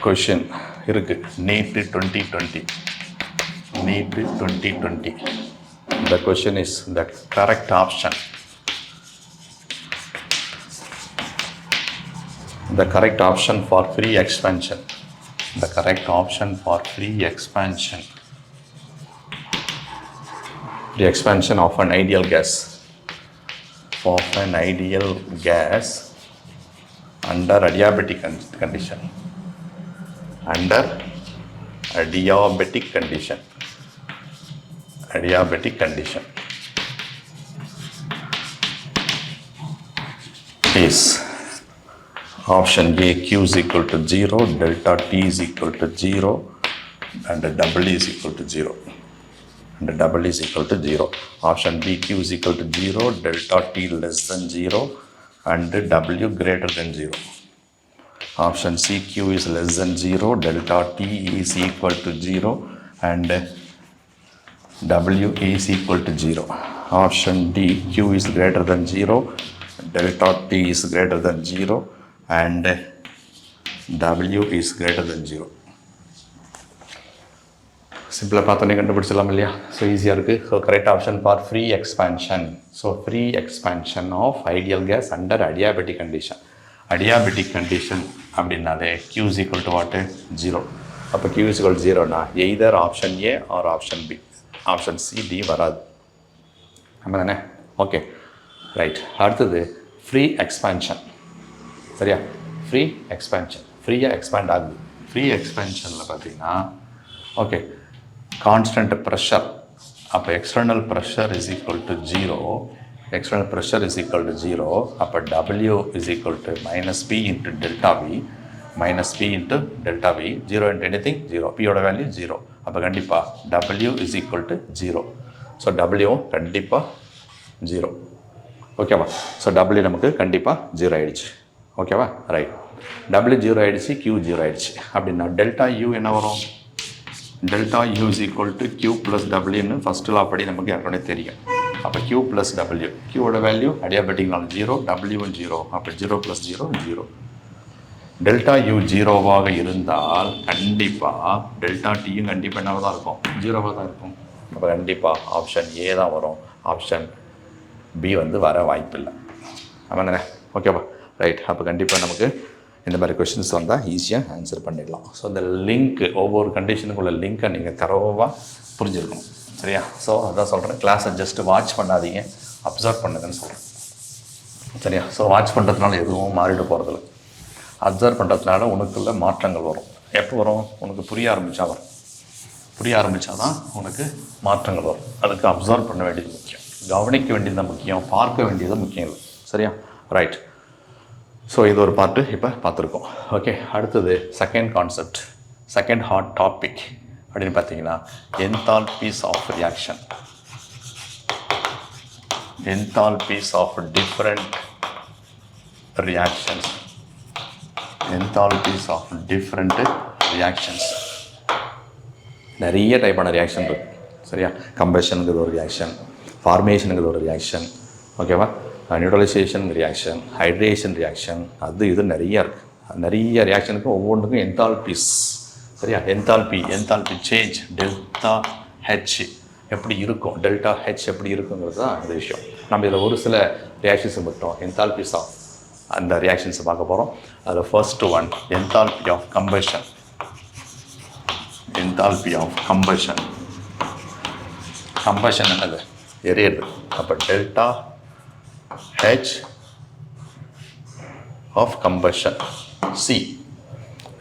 [SPEAKER 1] கொஷின் இருக்குது. நீட்டு 2020 The question is the correct option. The correct option for free expansion. The correct option for free expansion. The expansion of an ideal gas. Of an ideal gas under adiabatic condition. Under adiabatic condition. Adiabatic condition is option A, Q is equal to 0, delta T is equal to 0, and W is equal to 0. And W is equal to 0. Option B, Q is equal to 0, delta T less than 0, and W greater than 0. Option C, Q is less than 0, delta T is equal to 0, and W is equal to 0. Option D, Q is greater than 0, delta T is greater than 0, and W is greater than 0. சிம்பிளாக பார்த்தோன்னே கண்டுபிடிச்சிடலாம் இல்லையா? So ஈஸியாக இருக்குது. So correct option for free expansion. So free expansion of ideal gas under adiabatic condition. Adiabatic condition அப்படின்னாலே Q is equal to what? 0. அப்போ Q is equal to 0னா either option A or option B. Option C, D வராது. நம்ம தானே? Okay, right. அடுத்தது free expansion. சரியா? Free expansion, ஃப்ரீயாக expand ஆகுது. ஃப்ரீ எக்ஸ்பேன்ஷனில் பார்த்தீங்கன்னா ஓகே, கான்ஸ்டன்ட் ப்ரெஷர். அப்போ external pressure is equal to 0. External pressure is equal to 0. அப்போ W is equal to -P into delta V. -P into delta V. 0 into anything 0. Pயோட value 0. அப்போ கண்டிப்பாக W is equal to 0. So W கண்டிப்பாக 0. ஓகேவா? So W நமக்கு கண்டிப்பாக 0 ஆகிடுச்சு. ஓகேவா? ரைட். W 0 ஆகிடுச்சு, Q 0 ஆகிடுச்சு. அப்படின்னா டெல்டா U என்ன வரும்? Delta U is equal to Q plus Wன்னு ஃபஸ்ட் லா படி நமக்கு ஏற்கனவே தெரியும். அப்போ Q plus W. Qவோட வேல்யூ அடியாபெட்டிக்னால 0, W 0. அப்போ 0 plus 0 0. டெல்டா U 0வாக இருந்தால் கண்டிப்பாக டெல்டா Tயும் கண்டிப்பாக என்னவாக தான் இருக்கும்? 0வாக தான் இருக்கும். அப்போ கண்டிப்பாக ஆப்ஷன் ஏ தான் வரும். ஆப்ஷன் பி வர வாய்ப்பில்லை. ஆமாம் தானே? ஓகேவா? ரைட். அப்போ கண்டிப்பாக நமக்கு இந்த மாதிரி கொஷின்ஸ் வந்தால் ஈஸியாக ஆன்சர் பண்ணிடலாம். ஸோ இந்த லிங்க்கு, ஒவ்வொரு கண்டிஷனுக்குள்ள லிங்க்கை நீங்கள் தரவாக புரிஞ்சுருக்கணும். சரியா? ஸோ அதான் சொல்கிறேன், கிளாஸை ஜஸ்ட்டு வாட்ச் பண்ணாதீங்க, அப்சர்வ் பண்ணுங்கன்னு சொல்கிறேன். சரியா? ஸோ வாட்ச் பண்ணுறதுனால எதுவும் மாறிட போகிறதில்ல. அப்சர்வ் பண்ணுறதுனால உனக்குள்ள மாற்றங்கள் வரும். எப்போ வரும்? உனக்கு புரிய ஆரம்பித்தா வரும். புரிய ஆரம்பித்தா தான் உனக்கு மாற்றங்கள் வரும். அதுக்கு அப்சர்வ் பண்ண வேண்டியது முக்கியம், கவனிக்க வேண்டியது தான் முக்கியம், பார்க்க வேண்டியது முக்கியம் இல்லை. சரியா? ரைட். ஸோ இது ஒரு பார்ட்டு இப்போ பார்த்துருக்கோம். ஓகே, அடுத்தது second concept, second hot topic அப்படின்னு பார்த்தீங்கன்னா enthalpies of reaction. Enthalpies of different reactions. Enthalpies of different reactions. நிறைய டைப்பான ரியாக்ஷன் இருக்குது. சரியா? கம்பஷனுங்கிறது ஒரு ரியாக்ஷன், ஃபார்மேஷனுங்கிறது ஒரு ரியாக்ஷன். ஓகேவா? நியூட்ரலைசேஷன் ரியாக்ஷன், ஹைட்ரேஷன் ரியாக்ஷன், அது இது நிறையா இருக்குது. நிறைய ரியாக்ஷனுக்கும் ஒவ்வொன்றுக்கும் என்தால்பீஸ். சரியா? என்தால்பி சேஞ்ச் டெல்டா ஹெச் எப்படி இருக்கும், டெல்டா ஹெச் எப்படி இருக்குங்கிறது தான் அந்த விஷயம். நம்ம இதில் ஒரு சில ரியாக்ஷன்ஸை மட்டும் என்தால்பீஸ் ஆஃப் அந்த ரியாக்ஷன்ஸை பார்க்க போகிறோம். அதில் first one enthalpy of combustion. Enthalpy of combustion. Combustion என்னது? எரியுது. அப்போ delta H of combustion. C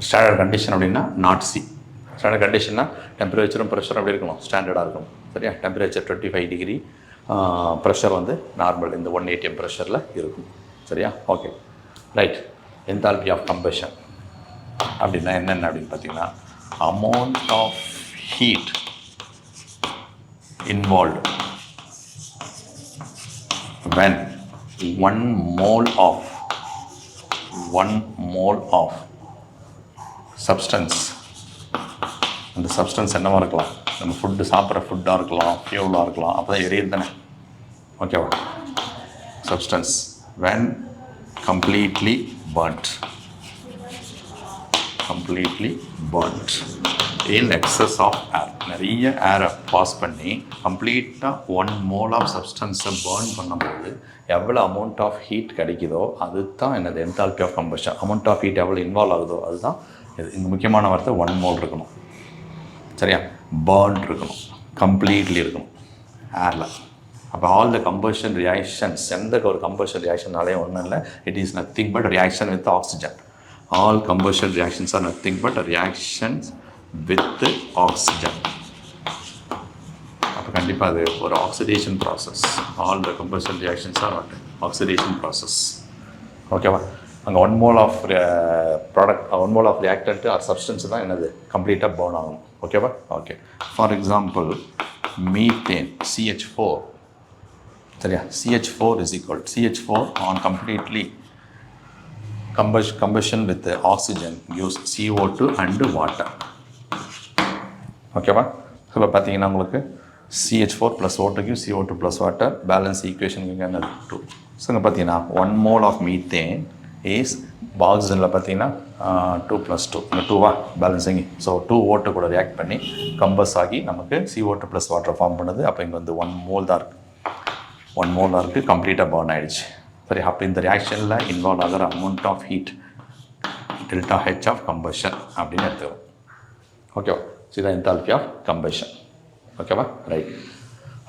[SPEAKER 1] standard condition அப்படின்னா நாட் C. ஸ்டாண்டர்ட் கண்டிஷன்னா டெம்பரேச்சரும் ப்ரெஷரும் அப்படி இருக்கணும், ஸ்டாண்டர்டாக இருக்கணும். சரியா? டெம்பரேச்சர் 25 டிகிரி, ப்ரெஷர் நார்மல் இந்த 1 atm ப்ரெஷரில் இருக்கும். சரியா? Okay, right. Enthalpy of combustion அப்படின்னா என்னென்ன அப்படின்னு பார்த்தீங்கன்னா amount of heat involved when 1 mole of substance, அந்த சப்ஸ்டன்ஸ் என்னவாக இருக்கலாம்? நம்ம ஃபுட்டு சாப்பிட்ற ஃபுட்டாக இருக்கலாம், ஃபியூலாக இருக்கலாம். அப்போ தான் எரியுது தானே? ஓகேவா? Substance when completely burnt completely burnt in excess of air. நிறைய ஏரை பாஸ் பண்ணி கம்ப்ளீட்டாக 1 mole ஆஃப் சப்ஸ்டன்ஸை பேர்ன் பண்ணும்போது எவ்வளோ அமௌண்ட் ஆஃப் ஹீட் கிடைக்குதோ அது தான் என்னது enthalpy of combustion. Amount of heat எவ்வளோ இன்வால்வ் ஆகுதோ அதுதான் இது. இந்த முக்கியமான வார்த்தை 1 mole இருக்கணும். சரியா? பேர்ன் இருக்கணும், கம்ப்ளீட்லி இருக்கணும் ஏரில். அப்போ ஆல் த கம்பஷன் ரியாக்ஷன்ஸ், எந்த ஒரு கம்பஷன் ரியாக்ஷனாலே ஒன்றும் இல்லை, it is nothing but reaction with oxygen. All combustion reactions are nothing but reactions with oxygen. அப்போ கண்டிப்பாக அது ஒரு oxidation process. All the combustion reactions are what oxidation process. ஓகேவா? அங்கே 1 mole of product, 1 mole of reactant or substance தான் என்னது கம்ப்ளீட்டாக burn ஆகும். ஓகேவா? Okay. For example methane CH4. சரியா? CH4 is equal CH4 on completely combustion with oxygen gives CO2 and water. ஓகேவா? So இப்போ பார்த்தீங்கன்னா உங்களுக்கு CH4 + O2 gives CO2 + water. Balance equation என்னது 2. ஸோ இங்கே பார்த்தீங்கன்னா 1 mole ஆஃப் மீத்தேன் இஸ் ஆக்சிஜனில் பார்த்தீங்கன்னா 2 + 2 இங்கே 2வா பேலன்ஸிங். ஸோ 2 O2 கூட ரியாக்ட் பண்ணி கம்பஸ் ஆகி நமக்கு CO2 + வாட்டர் ஃபார்ம் பண்ணுது. அப்போ இங்கே வந்து 1 mole தான் இருக்குது. 1 mole தான் இருக்குது, கம்ப்ளீட்டாக பர்ன் ஆகிடுச்சு. சரி, அப்போ இந்த ரியாக்ஷனில் இன்வால்வ் ஆகிற amount of heat ΔH of combustion அப்படின்னு எடுத்துக்கிறோம். ஓகேவா? ஸோ இதான் என்தால்பி ஆஃப் கம்பஷன். ஓகேவா? ரைட்.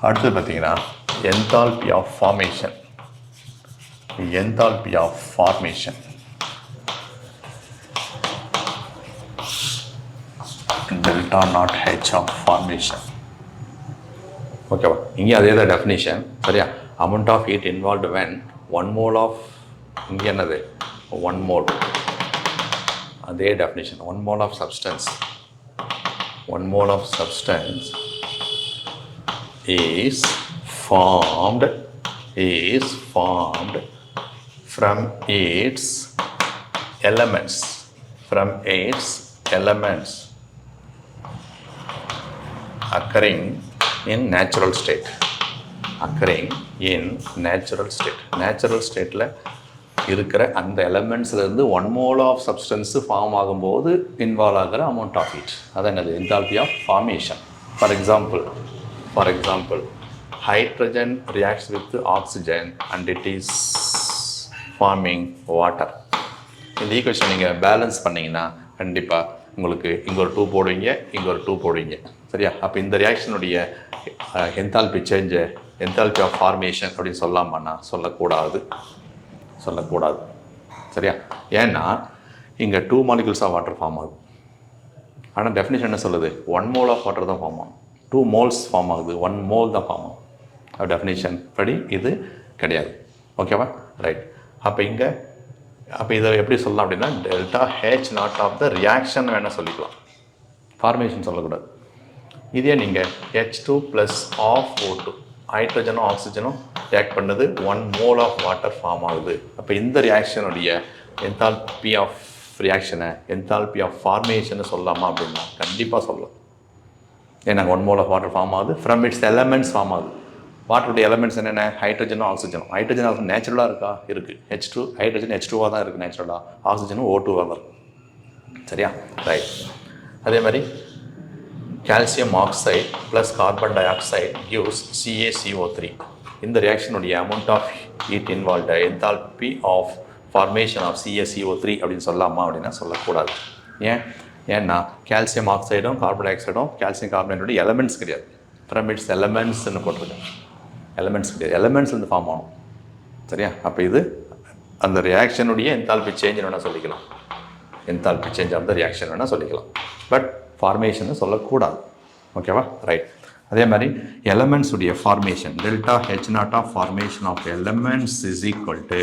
[SPEAKER 1] அடுத்து பார்த்தீங்கன்னா enthalpy of formation. Enthalpy of formation ΔH of formation. ஓகேவா? இங்கே அதே தான் டெஃபினிஷன். சரியா? Amount of heat involved when 1 mole of, இங்கே என்னது 1 mole, அதே definition. 1 mole of substance, 1 mole of substance is formed from its elements, occurring in natural state. Natural ஸ்டேட்டில் இருக்கிற அந்த எலமெண்ட்ஸ்லேருந்து 1 mole ஆஃப் சப்ஸ்டன்ஸு ஃபார்ம் ஆகும்போது இன்வால்வ் ஆகிற அமௌண்ட் ஆஃப் ஹீட். அதான் என்னது enthalpy of formation. For example hydrogen reacts with oxygen and it is forming water. இந்த equation நீங்கள் பேலன்ஸ் பண்ணிங்கன்னா கண்டிப்பாக உங்களுக்கு இங்கே ஒரு 2 போடுவீங்க, இங்கே ஒரு 2 போடுவீங்க. சரியா? அப்போ இந்த ரியாக்ஷனுடைய enthalpy change enthalpy of formation அப்படின்னு சொல்லாமன்னா சொல்லக்கூடாது. சரியா? ஏன்னா இங்கே 2 molecules ஆஃப் வாட்டர் ஃபார்ம் ஆகுது. ஆனால் டெஃபினிஷன் என்ன சொல்லுது? 1 mole ஆஃப் வாட்டர் தான் ஃபார்ம் ஆகும். 2 moles ஃபார்ம் ஆகுது, 1 mole தான் ஃபார்ம் ஆகும். டெஃபினிஷன் படி இது கிடையாது. ஓகேவா? ரைட். அப்போ இதை எப்படி சொல்லலாம் அப்படின்னா ΔH0 ஆஃப் த ரியாக்ஷன் வேணால் சொல்லிக்கலாம், ஃபார்மேஷன் சொல்லக்கூடாது. இதே நீங்கள் H2 + ஆஃப் O2, ஹைட்ரஜனும் ஆக்சிஜனும் ரியாக்ட் பண்ணது 1 mole ஆஃப் வாட்டர் ஃபார்ம் ஆகுது. அப்போ இந்த ரியாக்ஷனுடைய என்தால்பி ஆஃப் ரியாக்ஷனை என்தால்பி ஆஃப் ஃபார்மேஷனை சொல்லலாமா அப்படின்னா கண்டிப்பாக சொல்லலாம். ஏன்னா 1 mole ஆஃப் வாட்டர் ஃபார்ம் ஆகுது, ஃப்ரம் இட்ஸ் எலமெண்ட்ஸ் ஃபார்ம் ஆகுது. வாட்டருடைய எலமெண்ட்ஸ் என்னென்ன? ஹைட்ரஜனும் ஆக்சிஜனும். ஹைட்ரஜன் ஆக்சிஜன் நேச்சுரலாக இருக்கா? இருக்குது. H2 ஹைட்ரஜன் H2வாக தான் இருக்குது நேச்சுரலாக. ஆக்சிஜனும் O2வாக தான் இருக்குது. சரியா? ரைட். அதே மாதிரி calcium oxide plus carbon dioxide gives CaCO3. இந்த ரியாக்ஷனுடைய amount of heat involved enthalpy of formation of CaCO3 அப்படின்னு சொல்லலாமா அப்படின்னா சொல்லக்கூடாது. ஏன்னா கால்சியம் ஆக்சைடும் கார்பன் டை ஆக்சைடும் கால்சியம் கார்பனேட்டுடைய எலமெண்ட்ஸ் கிடையாது. ஃப்ரம் இட்ஸ் எலமெண்ட்ஸ்ன்னு போட்டிருக்கேன். எலமெண்ட்ஸ் கிடையாது, எலமெண்ட்ஸ்லேருந்து ஃபார்ம் ஆகும். சரியா? அப்போ இது அந்த ரியாக்ஷனுடைய என்தால்பி சேஞ்ச் வேணால் சொல்லிக்கலாம், enthalpy change of the reaction வேணால் சொல்லிக்கலாம். பட் ஃபார்மேஷன் சொல்லக்கூடாது. ஓகேவா? ரைட். அதே மாதிரி எலமெண்ட்ஸுடைய formation ΔH0 of formation of elements is equal to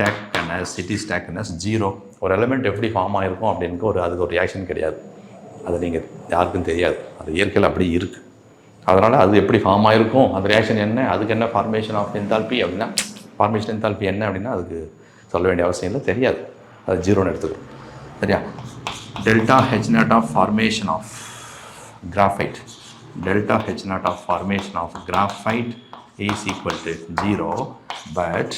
[SPEAKER 1] taken as, it is taken as 0. ஒரு எலமெண்ட் எப்படி ஃபார்ம் ஆகிருக்கும் அப்படின்னு அதுக்கு ஒரு ரியாக்ஷன் கிடையாது. அது நீங்கள் யாருக்கும் தெரியாது, அது இயற்கையில் அப்படி இருக்குது. அதனால் அது எப்படி ஃபார்ம் ஆகிருக்கும், அந்த ரியாக்ஷன் என்ன, அதுக்கு என்ன ஃபார்மேஷன் ஆஃப் என்தால்பி அப்படின்னா ஃபார்மேஷன் என்தால்பி என்ன அப்படின்னா அதுக்கு சொல்ல வேண்டிய அவசியம் இல்லை, தெரியாது. அது 0ன்னு எடுத்துக்கிறோம். சரியா? ΔH0 of formation of graphite, ΔH0 of formation of graphite is equal to 0, but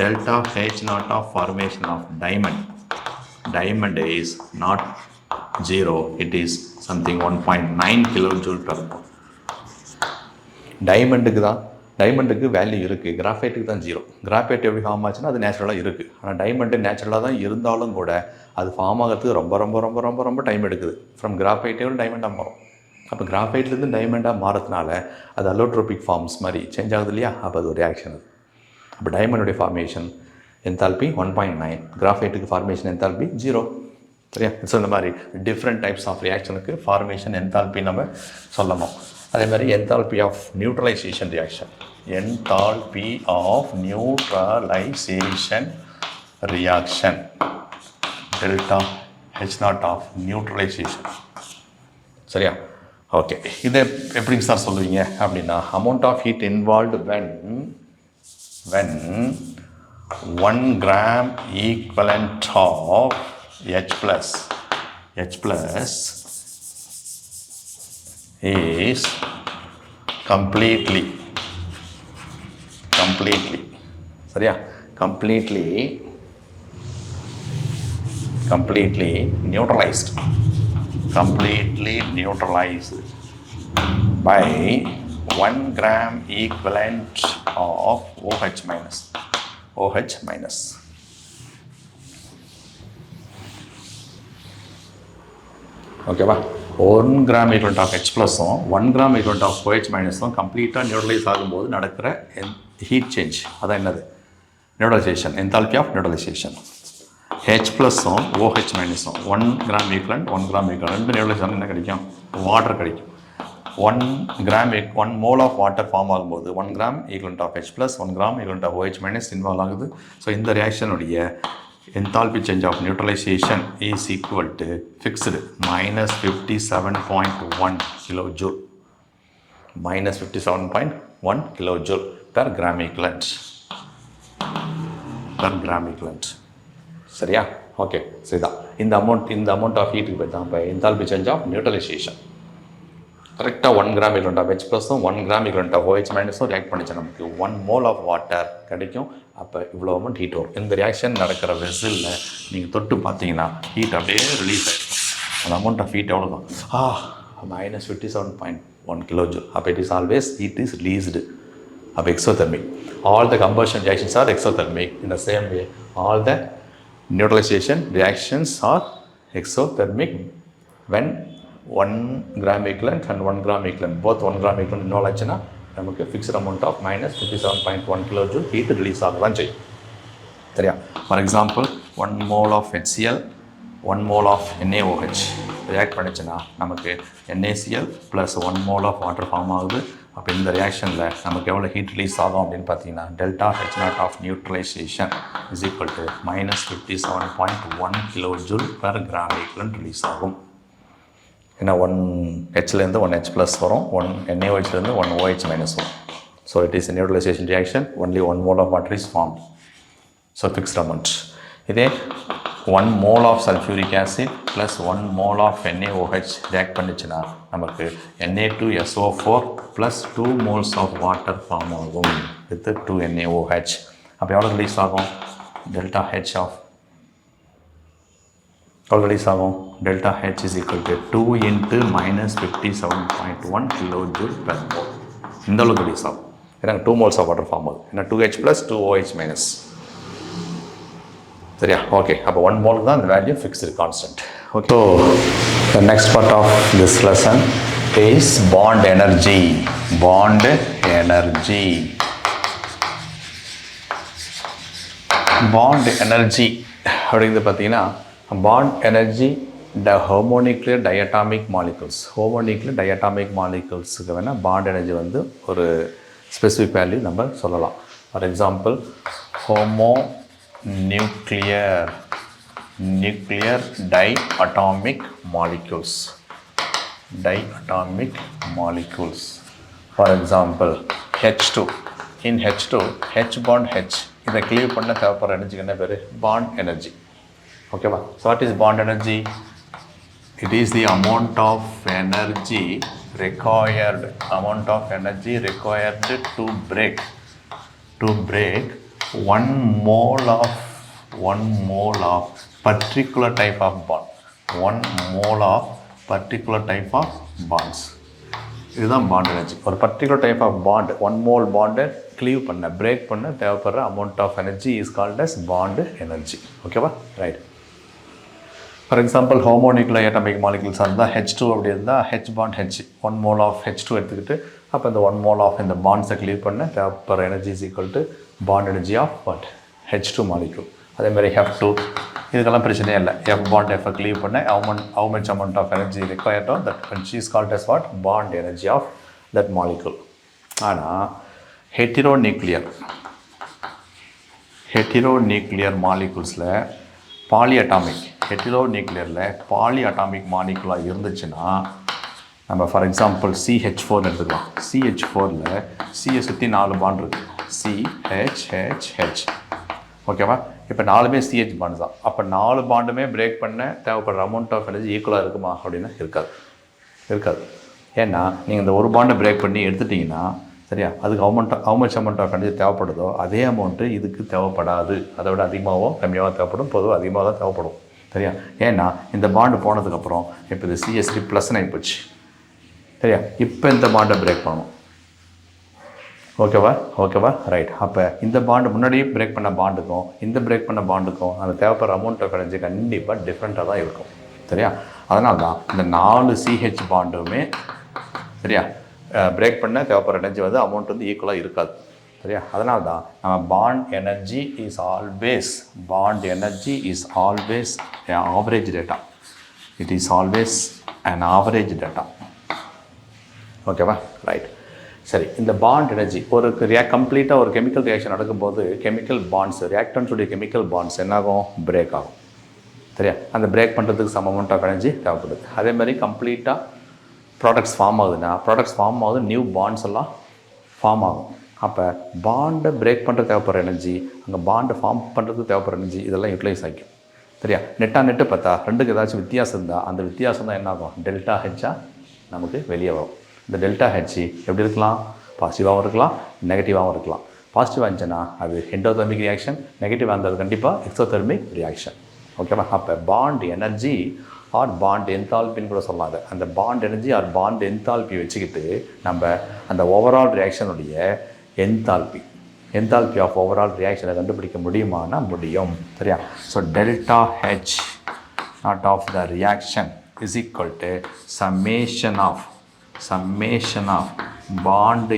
[SPEAKER 1] ΔH0 of formation of diamond is not 0. It is something 1.9 kilojoule per mole. டைமண்டுக்கு value இருக்குது, கிராஃபைட்டுக்கு தான் 0. கிராஃபைட் எப்படி ஃபார்ம் ஆச்சுன்னா அது நேச்சுரலாக இருக்குது. ஆனால் டைமண்டு நேச்சுரலாக தான் இருந்தாலும் கூட அது ஃபார்ம் ஆகிறதுக்கு ரொம்ப ரொம்ப ரொம்ப ரொம்ப ரொம்ப டைம் எடுக்குது. ஃப்ரம் கிராஃபைட்டே டைமண்டாக மாறும். அப்போ கிராஃபைட்லேருந்து டைமண்டாக மாறதுனால அது அலோட்ரோபிக் ஃபார்ம்ஸ் மாதிரி சேஞ்ச் ஆகுது இல்லையா? அப்போ அது ஒரு ரியாக்ஷன். அது அப்போ டைமண்டுடைய ஃபார்மேஷன் என்தால்பி 1.9, கிராஃபைட்டுக்கு ஃபார்மேஷன் என்தால்பி 0. சரியா? ஸோ இந்த மாதிரி டிஃப்ரெண்ட் டைப்ஸ் ஆஃப் ரியாக்ஷனுக்கு ஃபார்மேஷன் என்தால்பி நம்ம சொல்லணும். அதே மாதிரி enthalpy of neutralization reaction, enthalpy of neutralization reaction, delta H0 of neutralization. சரியா? ஓகே, இதை எப்படிங்க சார் சொல்லுவீங்க அப்படின்னா, amount of heat involved when 1 gram equivalent of H plus is completely சரியா? completely neutralized by 1 gram equivalent of OH minus. ஓகேவா? 1 gram equivalent of H ப்ளஸும் 1 gram equivalent of OH மைனஸும் கம்ப்ளீட்டாக நியூட்ரலைஸ் ஆகும்போது நடக்கிற ஹீட் சேஞ்ச், அதான் என்னது? Neutralisation, enthalpy of neutralisation. H ப்ளஸும் OH மைனஸும் 1 கிராம் ஈக்குவலண்ட் 1 கிராம் ஈக்குவலண்ட் ரெண்டு நியூட்ரலைஸ் ஆகும். என்ன கிடைக்கும்? வாட்டர் கிடைக்கும். 1 மோல் ஆஃப் வாட்டர் ஃபார்ம் ஆகும்போது 1 gram equivalent of H plus 1 gram equivalent of OH minus involve ஆகுது. ஸோ இந்த ரியாக்ஷனுடைய enthalpy change of neutralization is equal to fixed minus 57.1 kilojoule, minus 57.1 kilojoule per gram equivalent. சரியா? Okay, சரிதான். இந்த amount of ஹீட்டுக்கு போய் தான் இப்போ enthalpy change of neutralization. கரெக்டாக 1 கிராம் ஈக்குவலண்ட் ஆஃப் H ப்ளஸும் 1 கிராம் ஈக்குவலண்ட் ஆஃப் OH மைனஸும் ரியாக்ட் பண்ணிச்சு, நமக்கு 1 மோல் ஆஃப் வாட்டர் கிடைக்கும். அப்போ இவ்வளோ அமௌண்ட் ஹீட் வரும். இந்த ரியாக்ஷன் நடக்கிற வெசலில் நீங்கள் தொட்டு பார்த்தீங்கன்னா ஹீட் அப்படியே ரிலீஸ் ஆகிடும். அந்த அமௌண்ட் ஆஃப் ஹீட் எவ்வளோ தான்? minus 57.1 kilojoule. அப்போ it is always heat is released. அப்போ exothermic. All the combustion reactions are exothermic. In the same way all the neutralization reactions are exothermic when 1 gram equivalent and 1 gram equivalent, both 1 gram equivalent involve ஆச்சுன்னா நமக்கு fixed amount of minus 57.1 kilojoule heat release ஆக தான் செய்யும். சரியா? For example 1 mole of HCl 1 mole of NaOH react பண்ணிச்சுன்னா நமக்கு NaCl plus 1 mole of water form ஆகுது. அப்போ இந்த ரியாக்ஷனில் நமக்கு எவ்வளோ ஹீட் ரிலீஸ் ஆகும் அப்படின்னு பார்த்தீங்கன்னா, delta H0 of neutralization is equal to minus 57.1 kilojoule per gram equivalent release ஆகும். ஏன்னா 1 Hலேருந்து 1 H ப்ளஸ் வரும், 1 NaOHலேருந்து 1 OH மைனஸ் வரும். So it is neutralization reaction, only 1 mole of water is formed. So fixed amount. இதே 1 mole of sulphuric acid plus 1 mole of NaOH react பண்ணிச்சுன்னா நமக்கு Na2SO4 plus 2 moles of water form ஆகும் with 2 NaOH. அப்போ எவ்வளோ release ஆகும்? Delta H of release ஆகும். Delta H is equal to 2 into minus 57.1 kilojoule per mole. இந்த அளவுக்கு release ஆகும். ஏன்னா 2 moles ஆஃப் வாட்டர் ஃபார்ம் ஆகுது. ஏன்னா 2H ப்ளஸ் 2OH மைனஸ். சரியா? ஓகே, அப்போ 1 mole தான் இந்த value fixed constant. Okay, so the next part of this lesson is bond energy. Bond energy அப்படிங்கிறது பார்த்தீங்கன்னா, bond energy the homonuclear diatomic molecules வேணால் bond energy வந்து ஒரு ஸ்பெசிஃபிக் வேல்யூ நம்ம சொல்லலாம். For example homonuclear diatomic molecules. For example H2. in H2 H bond H இதை cleave பண்ண தேவைப்படுற எனர்ஜிக்கு என்ன பேர்? Bond energy. ஓகேவா? So what is bond energy? It is the amount of energy required to break 1 mole of particular type of bond. 1 mole of particular type of bonds. இதுதான் bond energy. ஒரு particular type of bond 1 mole பாண்டை cleave பண்ண break பண்ண தேவைப்படுற amount of energy is called as bond energy. ஓகேவா? Right. For example homonuclear atomic மாலிகுல்ஸாக இருந்தால் H2 அப்படி இருந்தால் H bond H 1 mole of H2 எடுத்துக்கிட்டு அப்போ இந்த 1 mole ஆஃப் இந்த பாண்ட்ஸை க்ளீவ் பண்ண தேவைப்படுற energy is equal to bond energy of what H2 molecule. அதேமாதிரி F2 இதுக்கெல்லாம் பிரச்சனையே இல்லை. F பாண்ட் F க்ளீவ் பண்ண how much amount of energy required on that energy is called as what bond energy of that molecule. ஆனால் ஹெட்டிரோநியூக்ளியர் மாலிகுல்ஸில் ஹெட்டிரோநியூக்ளியரில் poly atomic மாலிகுலாக இருந்துச்சுன்னா நம்ம for example CH4 எடுத்துக்கலாம். CH4ல் சியை சுற்றி 4 பாண்ட் இருக்குது. CHHH. ஓகேவா? இப்போ 4மே CH பாண்ட் தான். அப்போ 4 பாண்டுமே பிரேக் பண்ண தேவைப்படுற அமௌண்ட் ஆஃப் எனர்ஜி ஈக்குவலாக இருக்குமா அப்படின்னா இருக்காது. ஏன்னா நீங்கள் இந்த ஒரு பாண்டை பிரேக் பண்ணி எடுத்துட்டிங்கன்னா சரியா, அதுக்கு how much amount of energy தேவைப்படுதோ அதே அமௌண்ட்டு இதுக்கு தேவைப்படாது. அதை விட அதிகமாகவோ கம்மியாகவோ தேவைப்படும். பொதுவாக அதிகமாக தான் தேவைப்படும். சரியா? ஏன்னா இந்த பாண்டு போனதுக்கப்புறம் இப்போ இது CH3 ப்ளஸ்ன்னு ஆகிப்போச்சு. சரியா? இப்போ இந்த பாண்டை பிரேக் பண்ணணும். ஓகேவா? ரைட். அப்போ இந்த பாண்டு முன்னாடியே பிரேக் பண்ண பாண்டுக்கும் இந்த பிரேக் பண்ண பாண்டுக்கும் அந்த தேவைப்படுற அமௌண்ட் ஆஃப் எனர்ஜி கண்டிப்பாக டிஃப்ரெண்ட்டாக தான் இருக்கும். சரியா? அதனால தான் இந்த 4 CH பாண்டுமே சரியா பிரேக் பண்ண தேவைப்படுற எனர்ஜி வந்து அமௌண்ட் வந்து ஈக்குவலாக இருக்காது. சரியா? அதனால தான் நம்ம bond energy is always average data. It is always an average data. ஓகேவா? ரைட். சரி, இந்த பாண்ட் எனர்ஜி ஒரு கம்ப்ளீட்டாக ஒரு கெமிக்கல் ரியாக்ஷன் நடக்கும்போது கெமிக்கல் பாண்ட்ஸ் ரியாக்டன்ஸுடைய கெமிக்கல் பாண்ட்ஸ் என்னாகும்? பிரேக் ஆகும். சரியா? அந்த பிரேக் பண்ணுறதுக்கு சம் அமௌண்ட் ஆஃப் எனர்ஜி தேவைப்படுது. அதேமாதிரி கம்ப்ளீட்டாக ப்ராடக்ட்ஸ் ஃபார்ம் ஆகுது நியூ பாண்ட்ஸ் எல்லாம் ஃபார்ம் ஆகும். அப்போ பாண்டை பிரேக் பண்ணுற தேவைப்படுற எனர்ஜி அங்கே பாண்டை ஃபார்ம் பண்ணுறதுக்கு தேவைப்படுற எனர்ஜி இதெல்லாம் யூட்டிலைஸ் ஆகிக்கும். சரியா? நெட்டு பார்த்தா ரெண்டுக்கு ஏதாச்சும் வித்தியாசம் இருந்தால் அந்த வித்தியாசம் தான் என்ன ஆகும்? டெல்டா ஹெச்சாக நமக்கு வெளியே வரும். இந்த டெல்டா ஹெச் எப்படி இருக்கலாம்? பாசிட்டிவாகவும் இருக்கலாம், நெகட்டிவாகவும் இருக்கலாம். பாசிட்டிவாக இருந்துச்சுன்னா அது எண்டோதெர்மிக் ரியாக்ஷன், நெகட்டிவாக இருந்தது கண்டிப்பாக எக்ஸோதெர்மிக் ரியாக்ஷன். ஓகேவா? அப்போ பாண்ட் எனர்ஜி ஆர் பாண்ட் என்தால்பின்னு கூட சொல்லாங்க. அந்த bond energy or bond enthalpy வச்சுக்கிட்டு நம்ம அந்த ஓவரால் ரியாக்ஷனுடைய என்தால்பி ஆஃப் ஓவரால் ரியாக்ஷனை கண்டுபிடிக்க முடியுமானா முடியும். சரியா? So delta H nought of the reaction is equal to summation of bond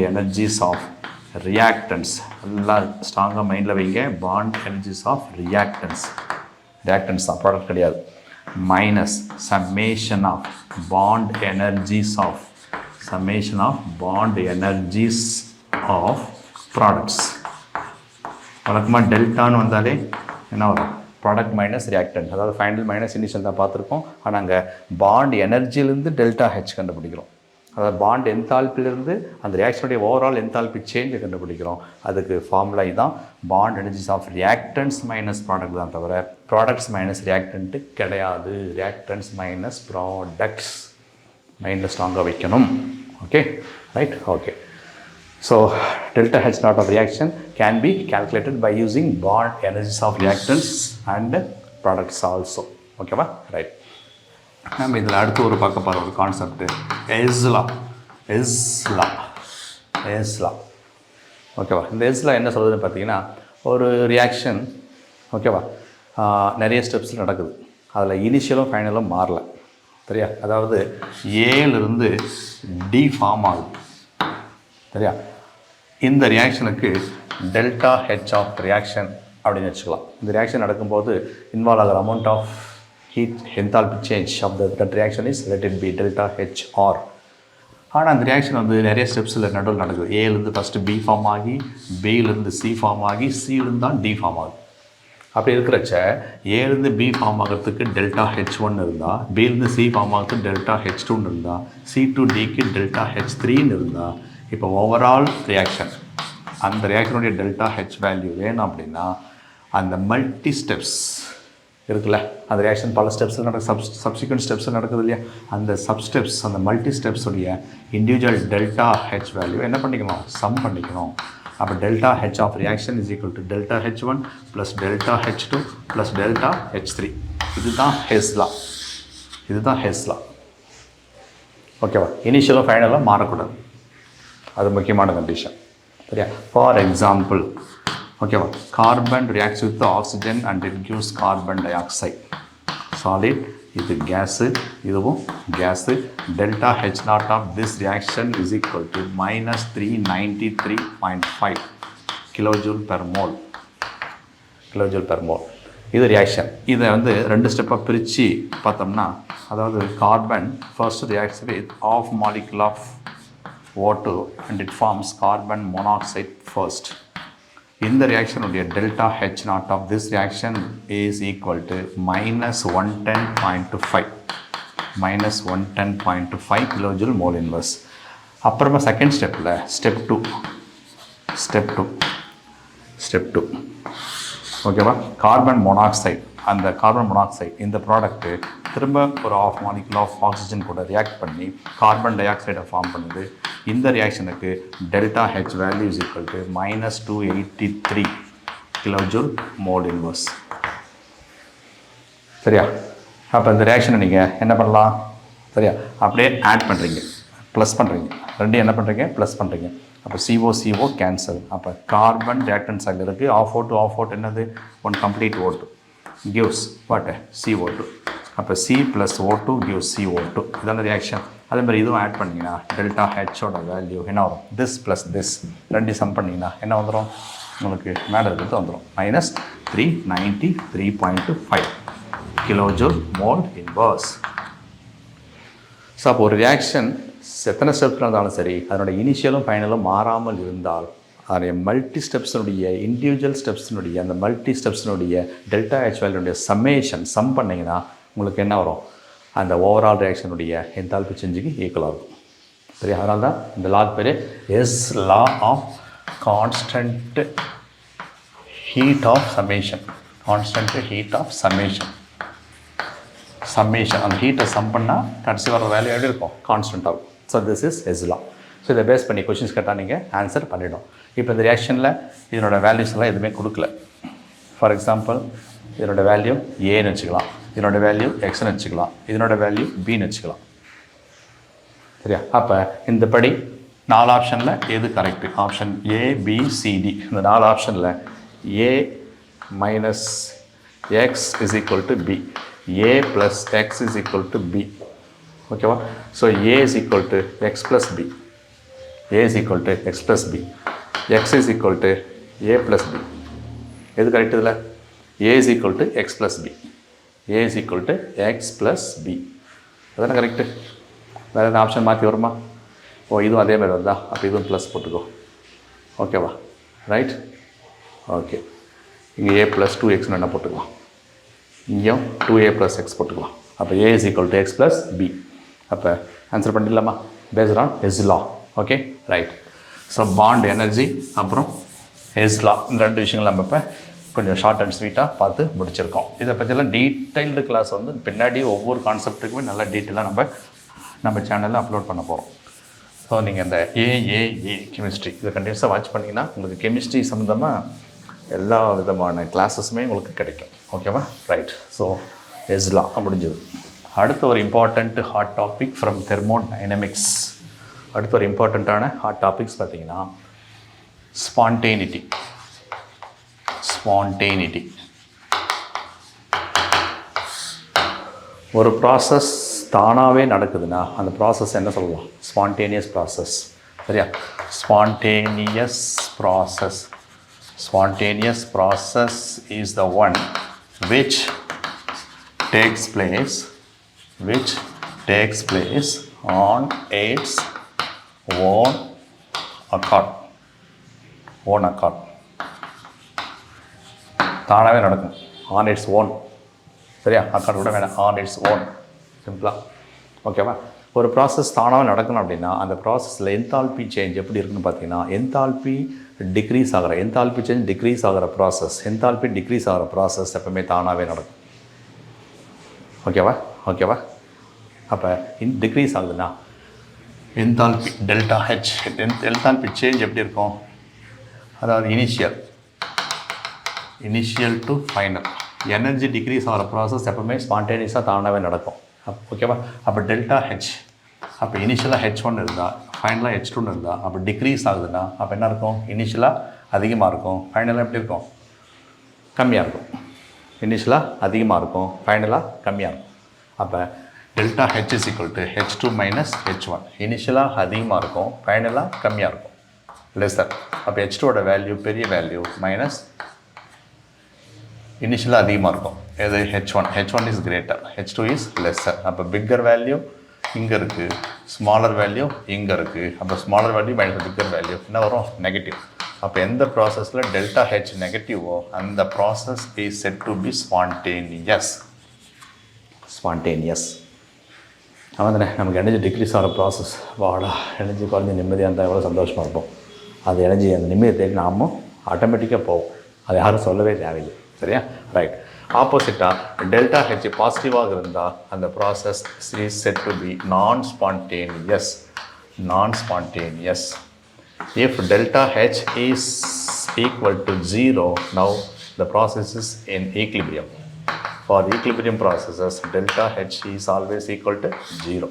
[SPEAKER 1] energies of reactants. எல்லாம் ஸ்ட்ராங்காக மைண்டில் வைங்க. bond energies of reactants தான், ப்ராடக்ட் கிடையாது. Minus summation of bond energies of products. வழக்கமாக டெல்டான்னு வந்தாலே என்ன வரும்? ப்ராடக்ட் மைனஸ் ரியாக்டன்ட், அதாவது ஃபைனல் மைனஸ் இனிஷியல் தான் பார்த்துருக்கோம். ஆனால் அங்கே பாண்ட் எனர்ஜிலேருந்து டெல்டா ஹெச் கண்டுபிடிக்கிறோம். அதாவது பாண்ட் என்தால்பிலிருந்து அந்த ரியாக்ஷனுடைய ஓவரால் என்தால்பி சேஞ்சை கண்டுபிடிக்கிறோம். அதுக்கு ஃபார்முலா தான் bond energies of reactants minus product தான் தவிர ப்ராடக்ட்ஸ் மைனஸ் ரியாக்டன்ட்டு கிடையாது. ரியாக்டன்ஸ் மைனஸ் ப்ராடக்ட்ஸ் மைண்டில் ஸ்ட்ராங்காக வைக்கணும். Okay, right. Okay. So delta H naught of reaction can be calculated by using bond energies of reactants and products also. Okay va? Right. நம்ம இதில் அடுத்து ஒரு பார்க்க போகிற ஒரு கான்செப்ட் எஸ்லா. ஓகேவா? இந்த எஸ்லா என்ன சொல்கிறதுன்னு பார்த்தீங்கன்னா, ஒரு ரியாக்ஷன் ஓகேவா நிறைய ஸ்டெப்ஸில் நடக்குது. அதில் இனிஷியலும் ஃபைனலும் மாறல. சரியா? அதாவது ஏலிருந்து டி ஃபார்ம் ஆகுது. சரியா? இந்த ரியாக்ஷனுக்கு டெல்டா ஹெச் ஆஃப் ரியாக்ஷன் அப்படின்னு வச்சுக்கலாம். இந்த ரியாக்ஷன் நடக்கும்போது இன்வால்வ் ஆகிற amount of heat enthalpy change of that reaction is let it be delta H R. ஆனால் அந்த ரியாக்ஷன் வந்து நிறைய ஸ்டெப்ஸில் நடுவில் நடக்குது. ஏலேருந்து ஃபஸ்ட்டு பி ஃபார்ம் ஆகி, பியிலேருந்து சி ஃபார்ம் ஆகி, சியிலேருந்து தான் டி ஃபார்ம் ஆகுது. அப்படி இருக்கிறச்ச ஏலேருந்து பி ஃபார்ம் ஆகிறதுக்கு டெல்டா ஹெச்1 இருந்தால், பியிலேருந்து சி ஃபார்ம் ஆகிறதுக்கு டெல்டா ஹெச்2 இருந்தால், சி டு டிக்கு டெல்டா ஹெச்3 இருந்தால், இப்போ ஓவரால் ரியாக்ஷன் அந்த ரியாக்ஷனுடைய டெல்டா ஹெச் வேல்யூ வேணும் அப்படின்னா அந்த மல்டி ஸ்டெப்ஸ் இருக்குல்ல, அந்த ரியாக்ஷன் பல ஸ்டெப்ஸில் சப்சிக்வெண்ட் ஸ்டெப்ஸில் நடக்குது இல்லையா, அந்த அந்த மல்டி ஸ்டெப்ஸுடைய இண்டிவிஜுவல் டெல்டா ஹெச் வேல்யூ என்ன பண்ணிக்கணும்? சம் பண்ணிக்கணும். அப்போ delta H of reaction is equal to delta H1 plus delta H2 plus delta H3. இதுதான் ஹெஸ் லா. இதுதான் ஹெஸ் லா. ஓகேவா? இனிஷியலும் ஃபைனலும் மாறக்கூடாது. அது முக்கியமான கண்டிஷன். சரியா? ஃபார் எக்ஸாம்பிள், ஓகேவா, carbon reacts with oxygen and it gives carbon dioxide. Solid, இது gas, இதுவும் gas. Delta H nought of this reaction is equal to -393.5 kilojoule per mole. Kilojoule per mole. இது reaction. இதை வந்து 2 ஸ்டெப்பாக பிரித்து பார்த்தோம்னா, அதாவது carbon first reacts with half molecule of O2 and it forms carbon monoxide first. இந்த ரியாக்ஷனுடைய delta H nought of this reaction is equal to -110.5 -110.5 kilojoule mole inverse. அப்புறமா செகண்ட் ஸ்டெப்பில் ஸ்டெப் டூ ஓகேவா, கார்பன் மோனாக்சைடு. அந்த carbon monoxide இந்த product திரும்ப ஒரு half molecule of oxygen கூட ரியாக்ட் பண்ணி கார்பன் டை ஆக்சைடை ஃபார்ம் பண்ணுது. இந்த ரியாக்ஷனுக்கு delta H value is equal to -283 kilojoule mole inverse. சரியா? அப்போ இந்த ரியாக்ஷனை நீங்கள் என்ன பண்ணலாம்? சரியா? அப்படியே ஆட் பண்ணுறீங்க, ப்ளஸ் பண்ணுறீங்க. ரெண்டு என்ன பண்ணுறீங்க? ப்ளஸ் பண்ணுறீங்க. அப்போ CO கேன்சல். அப்போ கார்பன் ரியாக்டன்ட் சைடில் இருக்குது. ஆஃப் O2 என்னது? One complete O2 gives what? CO2. அப்போ C + O2 gives CO2. இதான ரியாக்ஷன். அதே மாதிரி இதுவும் ஆட் பண்ணிங்கன்னா டெல்டா ஹெச்சோட வேல்யூ என்ன வரும்? திஸ் ப்ளஸ் திஸ் ரெண்டு சம் பண்ணிங்கன்னா என்ன வந்துடும்? உங்களுக்கு மேலே இருக்கிறது வந்துடும் -393.5 கிலோஜூல் மோல் இன்வர்ஸ். ஸோ அப்போ ஒரு ரியாக்ஷன் எத்தனை ஸ்டெப்ஸ் இருந்தாலும் சரி, அதனோட இனிஷியலும் ஃபைனலும் மாறாமல் இருந்தால் அதனுடைய மல்டி ஸ்டெப்ஸினுடைய இண்டிவிஜுவல் ஸ்டெப்ஸினுடைய அந்த மல்டி ஸ்டெப்ஸினுடைய டெல்டா H வேல்யூடைய சம் பண்ணிங்கன்னா உங்களுக்கு என்ன வரும்? அந்த ஓவரால் ரியாக்ஷனுடைய என்தால்பி சேஞ்சுக்கு ஈக்குவலாக இருக்கும். சரி, அதனால தான் இந்த லாக் பேர் Hess law of constant heat of summation. Constant heat of summation. அந்த ஹீட்டை சம் பண்ணால் கடைசி வர வேல்யூ எப்படி இருக்கும்? கான்ஸ்டன்ட் ஆகும். So this is Hess law. So இதை பேஸ் பண்ணி கொஷின்ஸ் கேட்டால் நீங்கள் ஆன்சர் பண்ணிடும். இப்போ இந்த ரியாக்ஷனில் இதனோட வேல்யூஸ் எல்லாம் எதுவுமே கொடுக்கல. ஃபார் எக்ஸாம்பிள், இதனோட வேல்யூ ஏன்னு வச்சுக்கலாம், இதனோட வேல்யூ எக்ஸ்ன்னு வச்சுக்கலாம், இதனோட வேல்யூ பின்னு வச்சுக்கலாம். சரியா? அப்போ இந்த படி 4 ஆப்ஷனில் எது correct? Option A, B, C, D. இந்த 4 ஆப்ஷனில் A minus X is equal to B, A plus X is equal to B. ஓகேவா? So A is equal to X plus B, A is equal to x plus b, x is equal to a plus b. எது correct இதில்? A is equal to x plus b, A is equal to x plus b. அதானே correct? வேறு எதாவது option மாற்றி வருமா? ஓ, இதுவும் அதே மாதிரி வருதா? அப்போ இதுவும் ப்ளஸ் போட்டுக்கோ. ஓகேவா? ரைட்? ஓகே. இங்கே a ப்ளஸ் 2xன்னு என்ன போட்டுக்கலாம்? இங்கேயும் 2a ப்ளஸ் எக்ஸ் போட்டுக்கலாம். அப்போ A is equal to x plus b. அப்போ ஆன்சர் பண்ணிடலாமா? Based on Hess law. Okay, right. So bond energy அப்புறம் ஹெஸ் லா, இந்த 2 விஷயங்கள் நம்ம இப்போ கொஞ்சம் ஷார்ட் அண்ட் ஸ்வீட்டாக பார்த்து முடிச்சிருக்கோம். இதை பற்றியெல்லாம் டீட்டெயில்டு கிளாஸ் வந்து பின்னாடி ஒவ்வொரு கான்செப்ட்டுக்குமே நல்லா டீட்டெயிலாக நம்ம சேனலில் அப்லோட் பண்ண போகிறோம். ஸோ நீங்கள் இந்த ஏஏஏ கெமிஸ்ட்ரி இதை கண்டினியூஸாக வாட்ச் பண்ணிங்கன்னா உங்களுக்கு கெமிஸ்ட்ரி சம்மந்தமாக எல்லா விதமான கிளாஸஸுமே உங்களுக்கு கிடைக்கும். ஓகேவா? ரைட். ஸோ ஹெஸ் லா முடிஞ்சது. அடுத்த ஒரு important hot topic from thermodynamics. அடுத்த ஒரு இம்பார்ட்டண்ட்டான ஹாட் டாபிக்ஸ் பார்த்தீங்கன்னா ஸ்பான்டேனிட்டி. ஒரு ப்ராசஸ் தானாகவே நடக்குதுன்னா அந்த ப்ராசஸ் என்ன சொல்லலாம்? Spontaneous process. சரியா? Spontaneous process is the one which takes place on its own accord. தானாகவே நடக்கும். On its own. சரியா? அக்கார்ட் கூட வேணாம், ஆன் இட்ஸ் ஓன். சிம்பிளாக. ஓகேவா? ஒரு ப்ராசஸ் தானாகவே நடக்கணும் அப்படின்னா அந்த ப்ராசஸில் என்தால்பி சேஞ்ச் எப்படி இருக்குன்னு பார்த்தீங்கன்னா, என்தால்பி சேஞ்ச் டிக்ரீஸ் ஆகிற ப்ராசஸ், என்தால்பி டிக்ரீஸ் ஆகிற ப்ராசஸ் எப்பவுமே தானாகவே நடக்கும். ஓகேவா? அப்போ டிக்ரீஸ் ஆகுதுன்னா enthalpy delta H, enthalpy change எப்படி இருக்கும்? அதாவது initial to final. Energy decrease ஆகிற ப்ராசஸ் எப்பவுமே ஸ்பான்டேனியஸாக தானாகவே நடக்கும். ஓகேவா? அப்போ டெல்டா ஹெச், அப்போ இனிஷியலாக H1 இருந்தால் ஃபைனலாக H2 இருந்தால் அப்போ டிக்ரீஸ் ஆகுதுன்னா அப்போ என்ன இருக்கும்? இனிஷியலாக அதிகமாக இருக்கும், ஃபைனலாக எப்படி இருக்கும்? கம்மியாக இருக்கும். இனிஷியலாக அதிகமாக இருக்கும், ஃபைனலாக கம்மியாக இருக்கும். அப்போ delta H is equal to H2 minus H1. இனிஷியலாக அதிகமாக இருக்கும், ஃபைனலாக கம்மியாக இருக்கும், லெஸ்ஸர். அப்போ H2ஓட வேல்யூ பெரிய வேல்யூ மைனஸ் இனிஷியலாக அதிகமாக இருக்கும். எது? H1 is greater, H2 is lesser. அப்போ பிக்கர் வேல்யூ இங்கே இருக்குது, ஸ்மாலர் வேல்யூ இங்கே இருக்குது. அப்போ smaller value minus bigger value என்ன வரும்? நெகட்டிவ். அப்போ எந்த ப்ராசஸில் டெல்டா ஹெச் நெகட்டிவோ அந்த process is said to be spontaneous. அவன் நமக்கு எனர்ஜி டிக்ரீஸ் ஆகிற ப்ராசஸ், வாடா எனர்ஜி குறைஞ்சி நிம்மதியாக இருந்தால் எவ்வளோ சந்தோஷமாக இருப்போம். அது எனர்ஜி அந்த நிம்மதியை தேடி நாமும் ஆட்டோமேட்டிக்காக போகும், அது யாரும் சொல்லவே தேவையில்லை. சரியா? ரைட். ஆப்போசிட்டாக டெல்டா ஹெச் பாசிட்டிவாக இருந்தால் அந்த process is said to be non spontaneous. If delta H is equal to 0, now the process is in equilibrium. For equilibrium processes, delta H is always equal to 0.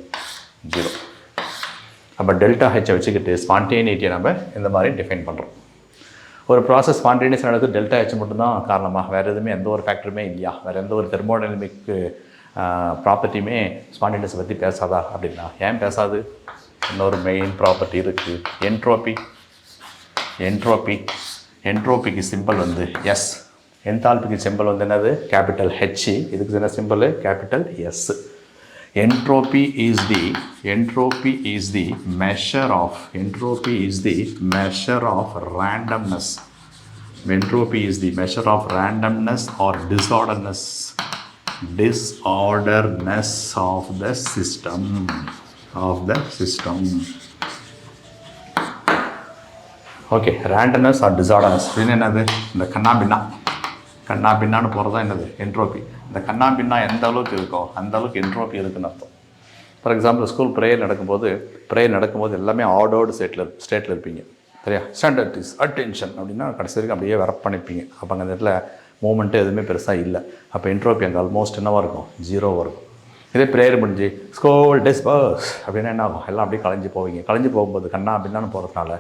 [SPEAKER 1] அப்போ delta ஹெச்சை வச்சுக்கிட்டு ஸ்பான்டேனிட்டியை நம்ம இந்த மாதிரி define பண்ணுறோம். ஒரு ப்ராசஸ் ஸ்பான்டேனியஸ் நடக்குது delta H மட்டும்தான் காரணமாக, வேறு எதுவுமே எந்த ஒரு ஃபேக்டருமே இல்லையா, வேறு எந்த ஒரு தெர்மோடைனமிக் ப்ராப்பர்ட்டியுமே ஸ்பான்டேனியஸை பற்றி பேசாதா அப்படின்னா ஏன் பேசாது? இன்னொரு மெயின் ப்ராப்பர்ட்டி இருக்குது, என்ட்ரோபிக்கு சிம்பிள் வந்து எஸ், என்தால்பிக்கு சிம்பிள் வந்து என்னது? Capital H. இதுக்கு என்ன symbol? Capital S. Entropy is the measure of randomness. Entropy is the measure of randomness or disorderness of the system. Okay, randomness or disorderness என்னது? இந்த கண்ணாபின்னான்னு போகிறதா என்னது? என்ட்ரோபி. இந்த கண்ணாபின்னா எந்த அளவுக்கு இருக்கோ அந்த அளவுக்கு என்ட்ரோபி இருக்குன்னு அர்த்தம். ஃபார் எக்ஸாம்பிள் ஸ்கூல் ப்ரேயர் நடக்கும்போது எல்லாமே ஆர்டர்டு ஸ்டேட்டில் இருப்பீங்க. சரியா? ஸ்டாண்டர்ட் இஸ் அட்டென்ஷன் அப்படின்னா கடைசி வரைக்கும் அப்படியே வரப் பண்ணிப்பீங்க. அப்போ அந்த இடத்துல மூமெண்ட்டு எதுவுமே பெருசாக இல்லை. அப்போ என்ட்ரோபி அங்கே ஆல்மோஸ்ட் என்னவாக இருக்கும்? 0 இருக்கும். இதே ப்ரேயர் முடிஞ்சு ஸ்கூல் டிஸ்பர்ஸ் அப்படின்னா என்ன ஆகும்? எல்லாம் அப்படியே கலைஞ்சு போகும்போது கண்ணாபின்னான்னு போகிறதுனால,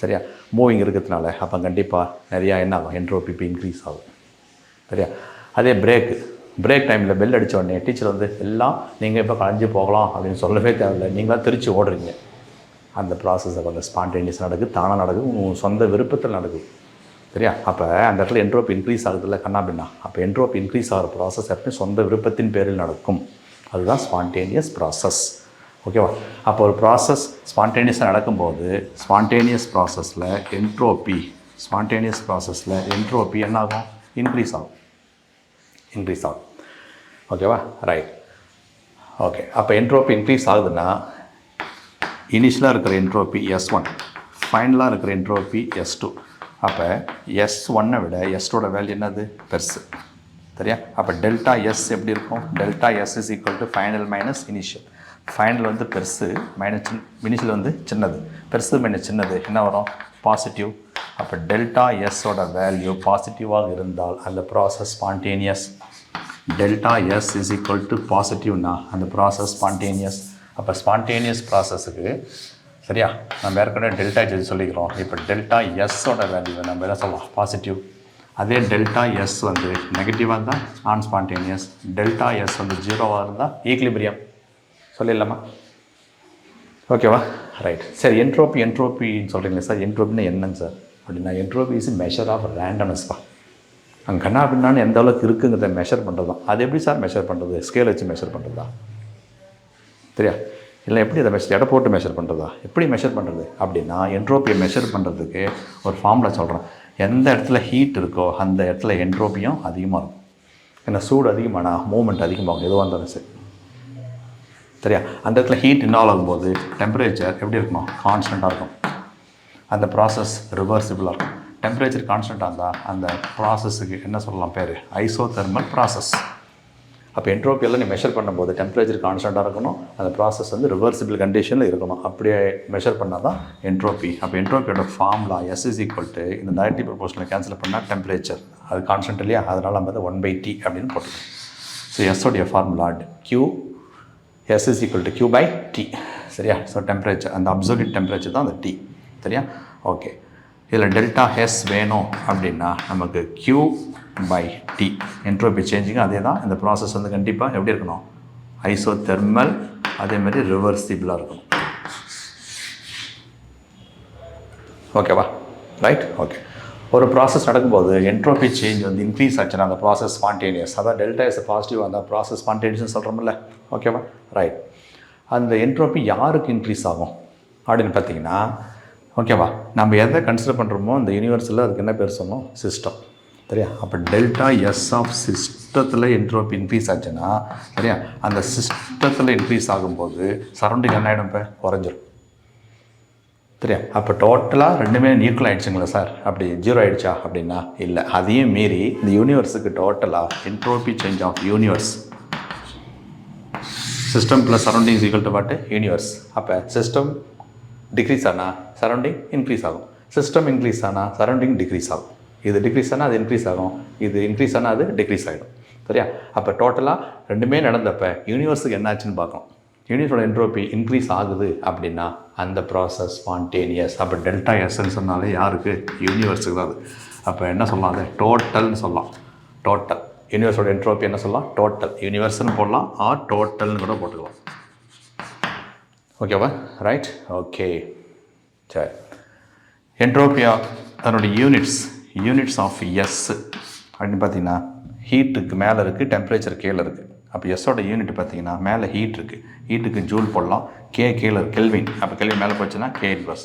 [SPEAKER 1] சரியா, மூவிங் இருக்கிறதுனால அப்போ கண்டிப்பாக நிறையா என்ன ஆகும்? என்ட்ரோபி இப்போ இன்க்ரீஸ் ஆகும். சரியா? அதே பிரேக் டைமில் பெல் அடித்த உடனே டீச்சர் வந்து எல்லாம் நீங்கள் இப்போ கலைஞ்சு போகலாம் அப்படின்னு சொல்லவே தேவையில்லை, நீங்களாம் திருச்சி ஓடுறீங்க. அந்த ப்ராசஸ் அப்போ அந்த ஸ்பான்டேனியஸ் நடக்குது, தானாக நடக்குது, உங்கள் சொந்த விருப்பத்தில் நடக்குது. சரியா? அப்போ அந்த இடத்துல என்ட்ரோபி இன்க்ரீஸ் ஆகுதுல்ல கண்ணாபின்னா, அப்போ என்ட்ரோபி இன்க்ரீஸ் ஆகிற ப்ராசஸ் எப்படியும் சொந்த விருப்பத்தின் பேரில் நடக்கும். அதுதான் ஸ்பான்டேனியஸ் ப்ராசஸ். ஓகேவா? அப்போ ஒரு ப்ராசஸ் ஸ்பான்டேனியஸாக நடக்கும்போது ஸ்பான்டேனியஸ் ப்ராசஸில் என்ட்ரோபி என்ன ஆகும்? இன்க்ரீஸ் ஆகும். ஓகேவா? ரைட். ஓகே. அப்போ என்ட்ரோபி இன்க்ரீஸ் ஆகுதுன்னா இனிஷியலாக இருக்கிற என்ட்ரோபி S1, ஃபைனலாக இருக்கிற என்ட்ரோபி S2. அப்போ S1 விட S2ஓட வேல்யூ என்னது? பெருசு. சரியா? அப்போ டெல்டா எஸ் எப்படி இருக்கும்? Delta S is equal to final minus initial. Final வந்து பெருசு, இனிஷியல் வந்து சின்னது. பெருசு மைனஸ் சின்னது என்ன வரும்? பாசிட்டிவ். அப்போ டெல்டா எஸ்ஸோட வேல்யூ பாசிட்டிவாக இருந்தால் அந்த process spontaneous. Delta S is equal to பாசிட்டிவ்னா அந்த ப்ராசஸ் ஸ்பான்டேனியஸ். அப்போ ஸ்பான்டேனியஸ் ப்ராசஸுக்கு, சரியா, நம்ம ஏற்கனவே டெல்டா ஹெச் சொல்லிக்கிறோம். இப்போ டெல்டா எஸ்ஸோட வேல்யூ நம்ம என்ன சொல்லலாம்? பாசிட்டிவ். அதே டெல்டா எஸ் வந்து நெகட்டிவாக இருந்தால் நான் ஸ்பான்டேனியஸ், டெல்டா எஸ் வந்து 0வாக இருந்தால் ஈக்லிபிரியம். சொல்லிடலாமா? ஓகேவா? ரைட். சரி, என்ட்ரோபின்னு சொல்கிறீங்களே சார், என்ட்ரோபின்னா என்னங்க சார் அப்படின்னா, entropy is measure of randomness தான். அங்கே கண்ணாபின்னான்னு எந்த அளவுக்கு இருக்குங்கிறத மெஷர் பண்ணுறது தான். அது எப்படி சார் மெஷர் பண்ணுறது? ஸ்கேல் வச்சு மெஷர் பண்ணுறதா? சரியா? இல்லை எப்படி அதை எடை போட்டு மெஷர் பண்ணுறதா? எப்படி மெஷர் பண்ணுறது அப்படின்னா, என்ட்ரோபியை மெஷர் பண்ணுறதுக்கு ஒரு ஃபார்முலா சொல்கிறேன். எந்த இடத்துல ஹீட் இருக்கோ அந்த இடத்துல என்ட்ரோபியும் அதிகமாக இருக்கும். ஏன்னா சூடு அதிகமானா மூமெண்ட் அதிகமாகும், எதுவாக இருந்தாலும் சரி. சரியா? அந்த இடத்துல ஹீட் இன்வால்வ் ஆகும்போது டெம்பரேச்சர் எப்படி இருக்கணும்? கான்ஸ்டண்ட்டாக இருக்கும். அந்த ப்ராசஸ் ரிவர்சிபிளாக இருக்கும். டெம்பரேச்சர் கான்ஸ்டண்ட்டாக இருந்தால் அந்த ப்ராசஸுக்கு என்ன சொல்லலாம்? பேர் ஐசோதெர்மல் ப்ராசஸ். அப்போ என்ட்ரோப்பியெல்லாம் நீ மெஷர் பண்ணும்போது டெம்பரேச்சர் கான்ஸ்டண்ட்டாக இருக்கணும், அந்த ப்ராசஸ் வந்து ரிவர்சிபிள் கண்டிஷனில் இருக்கணும். அப்படியே மெஷர் பண்ணால் தான் என்ட்ரோப்பி. அப்போ என்ட்ரோப்பியோட ஃபார்முலா S = இந்த டைரக்ட்லி ப்ரொபோர்ஷனல் கேன்சல் பண்ணால் டெம்பரேச்சர் அது கான்ஸ்டன்ட் இல்லையா, அதனால் நம்ம 1/T அப்படின்னு போட்டுக்கோம். ஸோ எஸ்ஸோடைய ஃபார்முலா S = Q/T. சரியா? ஸோ டெம்பரேச்சர், அந்த அப்சல்யூட் டெம்பரேச்சர் தான் அந்த T. சரியா? ஓகே. இதில் டெல்டா S வேணும் அப்படின்னா நமக்கு Q/T என்ட்ரோபி சேஞ்சிங் அதே தான். இந்த ப்ராசஸ் வந்து கண்டிப்பாக எப்படி இருக்கணும், ஐசோதெர்மல், அதேமாதிரி ரிவர்சிபிளாக இருக்கணும். ஓகேவா? ரைட்? ஓகே. ஒரு ப்ராசஸ் நடக்கும்போது என்ட்ரோபி சேஞ்ச் வந்து இன்க்ரீஸ் ஆச்சுன்னா அந்த ப்ராசஸ் ஸ்பான்டேனியஸ். அதான் டெல்டா S பாசிட்டிவ் அந்த ப்ராசஸ் ஸ்பான்டேனியஸ்னு சொல்கிறோம்ல. ஓகேவா? ரைட். அந்த என்ட்ரோபி யாருக்கு இன்க்ரீஸ் ஆகும் அப்படின்னு பார்த்தீங்கன்னா, ஓகேவா, நம்ம எதை கன்சிடர் பண்ணுறோமோ அந்த யூனிவர்ஸில் அதுக்கு என்ன பேர் சொன்னோம், சிஸ்டம். சரியா? அப்போ டெல்டா S ஆஃப் சிஸ்டத்தில் என்ட்ரோபி இன்க்ரீஸ் ஆச்சுன்னா, சரியா, அந்த சிஸ்டத்தில் இன்க்ரீஸ் ஆகும்போது சரௌண்டிங் என்ன ஆகிடும், இப்போ குறைஞ்சிரும். சரியா? அப்போ டோட்டலாக ரெண்டுமே நியூக்ளியர் ஆகிடுச்சுங்களா சார், அப்படி 0 ஆகிடுச்சா அப்படின்னா இல்லை. அதையும் மீறி இந்த யூனிவர்ஸுக்கு டோட்டலாக entropy change of universe, system plus surrounding equal to what, universe. அப்போ சிஸ்டம் டிக்ரீஸ் ஆனால் சரௌண்டிங் இன்க்ரீஸ் ஆகும், சிஸ்டம் இன்க்ரீஸ் ஆனால் சரௌண்டிங் டிக்ரீஸ் ஆகும். இது டிக்ரீஸ் ஆனால் அது இன்க்ரீஸ் ஆகும், இது இன்க்ரீஸ் ஆனால் அது டிக்ரீஸ் ஆகிடும். சரியா? அப்போ டோட்டலாக ரெண்டுமே நடந்தப்போ யூனிவர்ஸுக்கு என்னாச்சுன்னு பார்க்கணும். யூனிவர்ஸோட என்ட்ரோபி இன்க்ரீஸ் ஆகுது அப்படின்னா அந்த ப்ராசஸ் ஸ்பான்டேனியஸ். அப்போ டெல்டா Sன்னு சொன்னாலே யாருக்கு, யூனிவர்ஸுக்கு தான் அது. அப்போ என்ன சொல்லலாம், அது டோட்டல்னு சொல்லலாம். டோட்டல் யூனிவர்ஸோட என்ட்ரோபி என்ன சொல்லலாம், டோட்டல். யூனிவர்ஸ்னு போடலாம், ஆர் டோட்டல்னு கூட போட்டுக்கலாம். ஓகேவா? ரைட்? ஓகே. சரி. என்ட்ரோபியா அதனுடைய யூனிட்ஸ் ஆஃப் S அப்படின்னு பார்த்தீங்கன்னா, ஹீட்டுக்கு மேலே இருக்குது, டெம்பரேச்சர் கீழே இருக்குது. அப்போ எஸ்ஸோட யூனிட் பார்த்தீங்கன்னா மேலே ஹீட் இருக்குது, ஹீட்டுக்கு ஜூல் போடலாம், கே கீழே கெல்வின். அப்போ கெல்வின் மேலே போச்சுன்னா K இன்வர்ஸ்,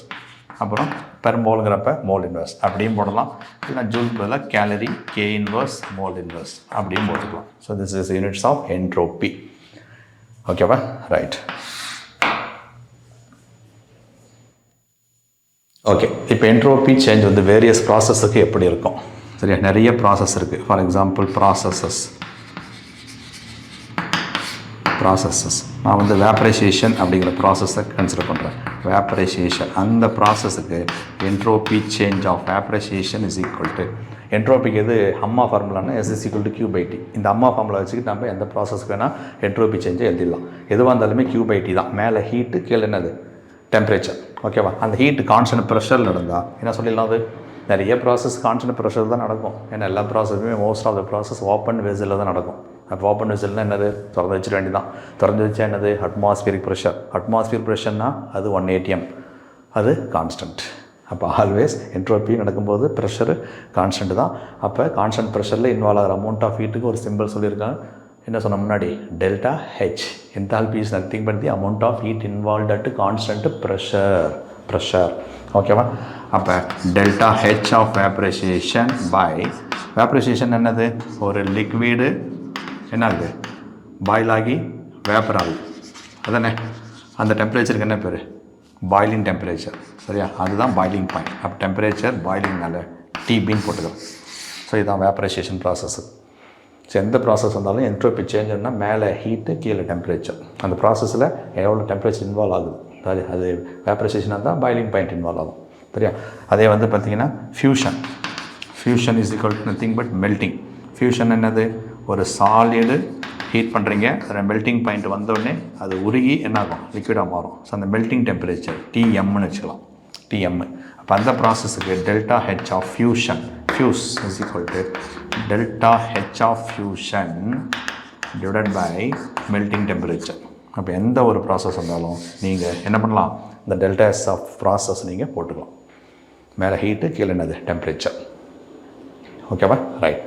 [SPEAKER 1] அப்புறம் பெர் மோலுங்கிறப்ப மோல் இன்வர்ஸ் அப்படியும் போடலாம். இல்லைனா ஜூல் பதிலாக calorie, K inverse, mole inverse அப்படியும் போட்டுக்கலாம். So this is units of entropy. ஓகேவா? ரைட். ஓகே. இப்போ என்ட்ரோபி சேஞ்ச் வந்து வேரியஸ் ப்ராசஸுக்கு எப்படி இருக்கும்? சரியா? நிறைய ப்ராசஸ் இருக்குது. ஃபார் எக்ஸாம்பிள் ப்ராசஸஸ் நான் வந்து வேப்பரைசேஷன் அப்படிங்கிற ப்ராசஸை கன்சிடர் பண்ணுறேன். வேப்பரைசேஷன் அந்த ப்ராசஸுக்கு entropy change of vaporisation is equal to, என்ட்ரோபிக்கு எது அம்மா ஃபார்முலானா S = Q/T. இந்த அம்மா ஃபார்முலா வச்சுக்கிட்டு நம்ம எந்த ப்ராசஸ்க்கு வேணால் என்ட்ரோபி சேஞ்சை எழுதிடலாம். எதுவாக இருந்தாலுமே Q/T தான். மேலே ஹீட்டு, கீழே என்னது, டெம்பரேச்சர். ஓகேவா? அந்த ஹீட்டு கான்ஸ்டன்ட் ப்ரெஷர் நடந்தால் என்ன சொல்லிடலாம், அது நிறைய ப்ராசஸ் கான்ஸ்டன்ட் ப்ரெஷர் தான் நடக்கும். ஏன்னா எல்லா ப்ராசஸுமே most of the process open வெசலில் தான் நடக்கும். அப்போ ஓப்பன் வெசல்னால் என்னது, திறந்து வச்சிட வேண்டியதான். திறந்து வச்சா என்னது, அட்மாஸ்பியரிக் ப்ரெஷர். அட்மாஸ்பியர் ப்ரெஷர்னால் அது 1 atm, அது கான்ஸ்டன்ட். அப்போ ஆல்வேஸ் என்ட்ரோபி நடக்கும்போது ப்ரெஷரு கான்ஸ்டன்ட் தான். அப்போ கான்ஸ்டன்ட் ப்ரெஷரில் இன்வால்வ் ஆகிற அமௌண்ட் ஆஃப் ஹீட்டுக்கு ஒரு சிம்பிள் சொல்லியிருக்காங்க. என்ன சொன்ன முன்னாடி, delta H. Enthalpy is nothing but the amount of heat involved at constant pressure. ஓகேவா? அப்போ delta H of vaporisation by, vaporisation என்னது, ஒரு லிக்விடு என்ன ஆகுது, பாயில் ஆகி வேப்பர் ஆகுது, அதானே? அந்த டெம்பரேச்சருக்கு என்ன பேர், பாய்லிங் டெம்பரேச்சர். சரியா? அதுதான் பாய்லிங் பாயிண்ட். அப்போ டெம்பரேச்சர் பாய்லிங்னால TBன்னு போட்டுக்கலாம். ஸோ இதுதான் வேப்பரைசேஷன் ப்ராசஸ்ஸு. ஸோ எந்த ப்ராசஸ் வந்தாலும் என்ட்ரோபி சேஞ்சுன்னா மேலே ஹீட்டு, கீழே டெம்பரேச்சர். அந்த ப்ராசஸில் எவ்வளோ டெம்பரேச்சர் இன்வால்வ் ஆகுது, அது வேப்பரைசேஷனாக தான் பாய்லிங் பாயிண்ட் இன்வால்வ் ஆகும். சரியா? அதே வந்து பார்த்திங்கன்னா fusion is equal to nothing but melting. Fusion என்னது, ஒரு சாலிடு ஹீட் பண்ணுறீங்க, அதில் மெல்ட்டிங் பாயிண்ட் வந்தோடனே அது உருகி என்னாகும், லிக்விடாக மாறும். ஸோ அந்த மெல்ட்டிங் டெம்பரேச்சர் TMன்னு வச்சுக்கலாம், TM. அப்போ அந்த ப்ராசஸுக்கு delta H of fusion is equal to delta H of fusion divided by melting temperature. அப்போ எந்த ஒரு ப்ராசஸ் வந்தாலும் நீங்கள் என்ன பண்ணலாம், இந்த டெல்டா S ஆஃப் ப்ராசஸ் நீங்கள் போட்டுக்கலாம். மேலே ஹீட்டு, கீழே என்னது, டெம்பரேச்சர். ஓகேவா? ரைட்.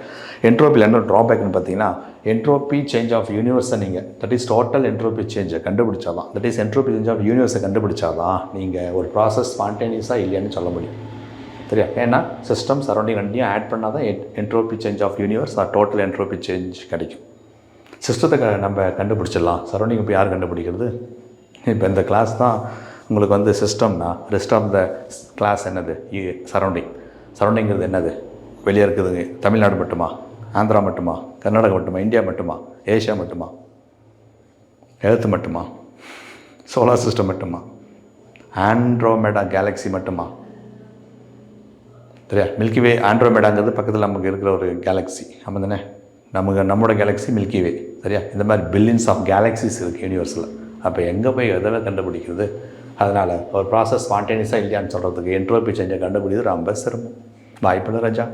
[SPEAKER 1] என்ட்ரோபியில் என்ன ட்ராபேக்னு பார்த்தீங்கன்னா, என்ட்ரோபி சேஞ்ச் ஆஃப் யூனிவர்ஸை நீங்கள், தட் இஸ் டோட்டல் என்ட்ரோபி சேஞ்சை கண்டுபிடிச்சாதான், that is entropy change of யூனிவர்ஸை கண்டுபிடிச்சாதான் நீங்கள் ஒரு ப்ராசஸ் ஸ்பான்டேனியஸாக இல்லையான்னு சொல்ல முடியும். சரியா? ஏன்னா சிஸ்டம் சரௌண்டிங் ரெண்டையும் ஆட் பண்ணால் தான் entropy change of universe or total entropy change கிடைக்கும். சிஸ்டத்தை நம்ம கண்டுபிடிச்சிடலாம், சரௌண்டிங் இப்போ யார் கண்டுபிடிக்கிறது? இப்போ இந்த கிளாஸ் தான் உங்களுக்கு வந்து சிஸ்டம்னா, ரெஸ்ட் ஆஃப் த கிளாஸ் என்னது, சரௌண்டிங்கிறது என்னது, வெளியே இருக்குது தமிழ்நாடு மட்டுமா, ஆந்திரா மட்டுமா, கர்நாடகா மட்டுமா, இந்தியா மட்டுமா, ஏஷியா மட்டுமா? எர்த் மட்டுமா? சோலார் சிஸ்டம் மட்டுமா? ஆண்ட்ரோமெடா கேலக்ஸி மட்டுமா? சரியா? மில்கி வே ஆண்ட்ரோமெடாங்கிறது பக்கத்தில் நமக்கு இருக்கிற ஒரு கேலக்ஸி. ஆமாம் தானே? நம்மளோட கேலக்ஸி மில்கி வே. சரியா? இந்த மாதிரி பில்லியன்ஸ் ஆஃப் கேலக்ஸிஸ் இருக்குது யூனிவர்ஸில். அப்போ எங்கே போய் எதில் கண்டுபிடிக்கிறது? அதனால் ஒரு ப்ராசஸ் ஸ்பான்டேனியஸாக இல்லையான்னு சொல்கிறதுக்கு என்ட்ரோபி சேஞ்சை கண்டுபிடிக்கிறது ரொம்ப சிரமம். வாய்ப்பில்லை ராஜா.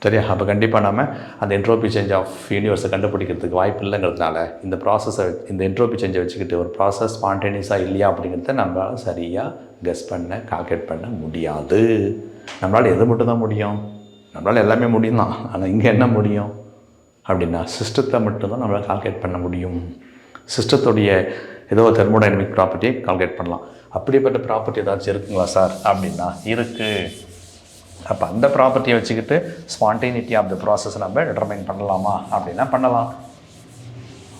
[SPEAKER 1] சரியா? அப்போ கண்டிப்பாக நம்ம அந்த என்ட்ரோபி சேஞ்ச் ஆஃப் யூனிவர்ஸை கண்டுபிடிக்கிறதுக்கு வாய்ப்பு இல்லைங்கிறதுனால இந்த ப்ராசஸை இந்த என்ட்ரோபி சேஞ்சை வச்சுக்கிட்டு ஒரு ப்ராசஸ் ஸ்பான்டேனியஸாக இல்லையா அப்படிங்கிறத நம்மளால் சரியாக கெஸ் பண்ண கால்குலேட் பண்ண முடியாது. நம்மளால் எது மட்டும் தான் முடியும்? நம்மளால் எல்லாமே முடியும் தான். ஆனால் இங்கே என்ன முடியும் அப்படின்னா சிஸ்டத்தை மட்டும்தான் நம்மளால் கால்குலேட் பண்ண முடியும். சிஸ்டத்துடைய ஏதோ தெர்மோடைனமிக் ப்ராப்பர்ட்டியை கால்குலேட் பண்ணலாம். அப்படிப்பட்ட ப்ராப்பர்ட்டி ஏதாச்சும் இருக்குங்களா சார் அப்படின்னா இருக்குது. அப்போ அந்த ப்ராப்பர்ட்டியை வச்சுக்கிட்டு ஸ்பான்டேனிட்டி ஆஃப் த ப்ராசஸ் நம்ம டிட்டர்மைன் பண்ணலாமா அப்படின்னா பண்ணலாம்.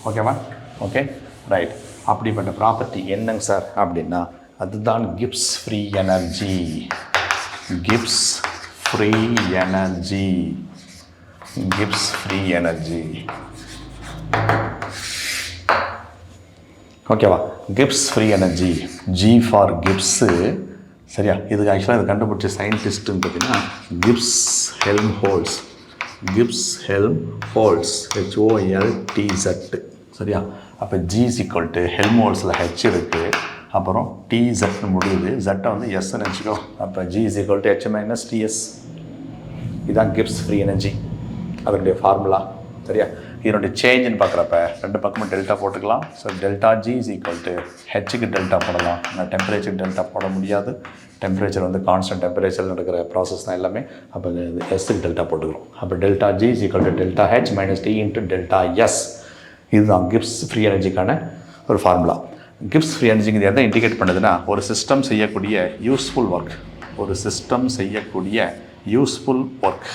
[SPEAKER 1] ஓகேவா? Okay, right. அப்படிப்பட்ட ப்ராப்பர்ட்டி என்னங்க சார் அப்படின்னா அதுதான் Gibbs free energy. Gibbs free energy. Gibbs free energy. ஓகேவா? Gibbs free energy. G for Gibbs. சரியா? இதுக்கு ஆக்சுவலாக இது கண்டுபிடிச்ச சயின்டிஸ்ட்டுன்னு பார்த்தீங்கன்னா Gibbs Helmholtz. Gibbs Helmholtz. HOLTZ. சரியா? அப்போ G = ஹெல்ம்ஹோல்ட்ஸில் H இருக்குது, அப்புறம் TZன்னு முடியுது. ஜெட்டை வந்து எஸ்ன்னு வச்சுக்கோ. அப்போ G = H - TS. இதுதான் கிப்ஸ் ஃப்ரீ எனர்ஜி, அதனுடைய ஃபார்முலா. சரியா? இதனுடைய சேஞ்சுன்னு பார்க்குறப்ப ரெண்டு பக்கமும் டெல்டா போட்டுக்கலாம். ஸோ டெல்டா G = ஹெச்சுக்கு டெல்டா போடலாம். ஆனால் டெம்பரேச்சருக்கு டெல்டா போட முடியாது. டெம்பரேச்சர் வந்து கான்ஸ்டன்ட் டெம்பரேச்சரில் நடக்கிற ப்ராசஸ் தான் எல்லாமே. அப்போ எஸ்ஸுக்கு டெல்டா போட்டுக்கிறோம். அப்போ delta G = delta H - T × delta S. இதுதான் கிப்ஸ் ஃப்ரீ எனர்ஜிக்கான ஒரு ஃபார்முலா. கிப்ஸ் ஃப்ரீ எனர்ஜிங்கிறது எதை இண்டிகேட் பண்ணுதுன்னா ஒரு சிஸ்டம் செய்யக்கூடிய யூஸ்ஃபுல் ஒர்க். ஒரு சிஸ்டம் செய்யக்கூடிய யூஸ்ஃபுல் ஒர்க்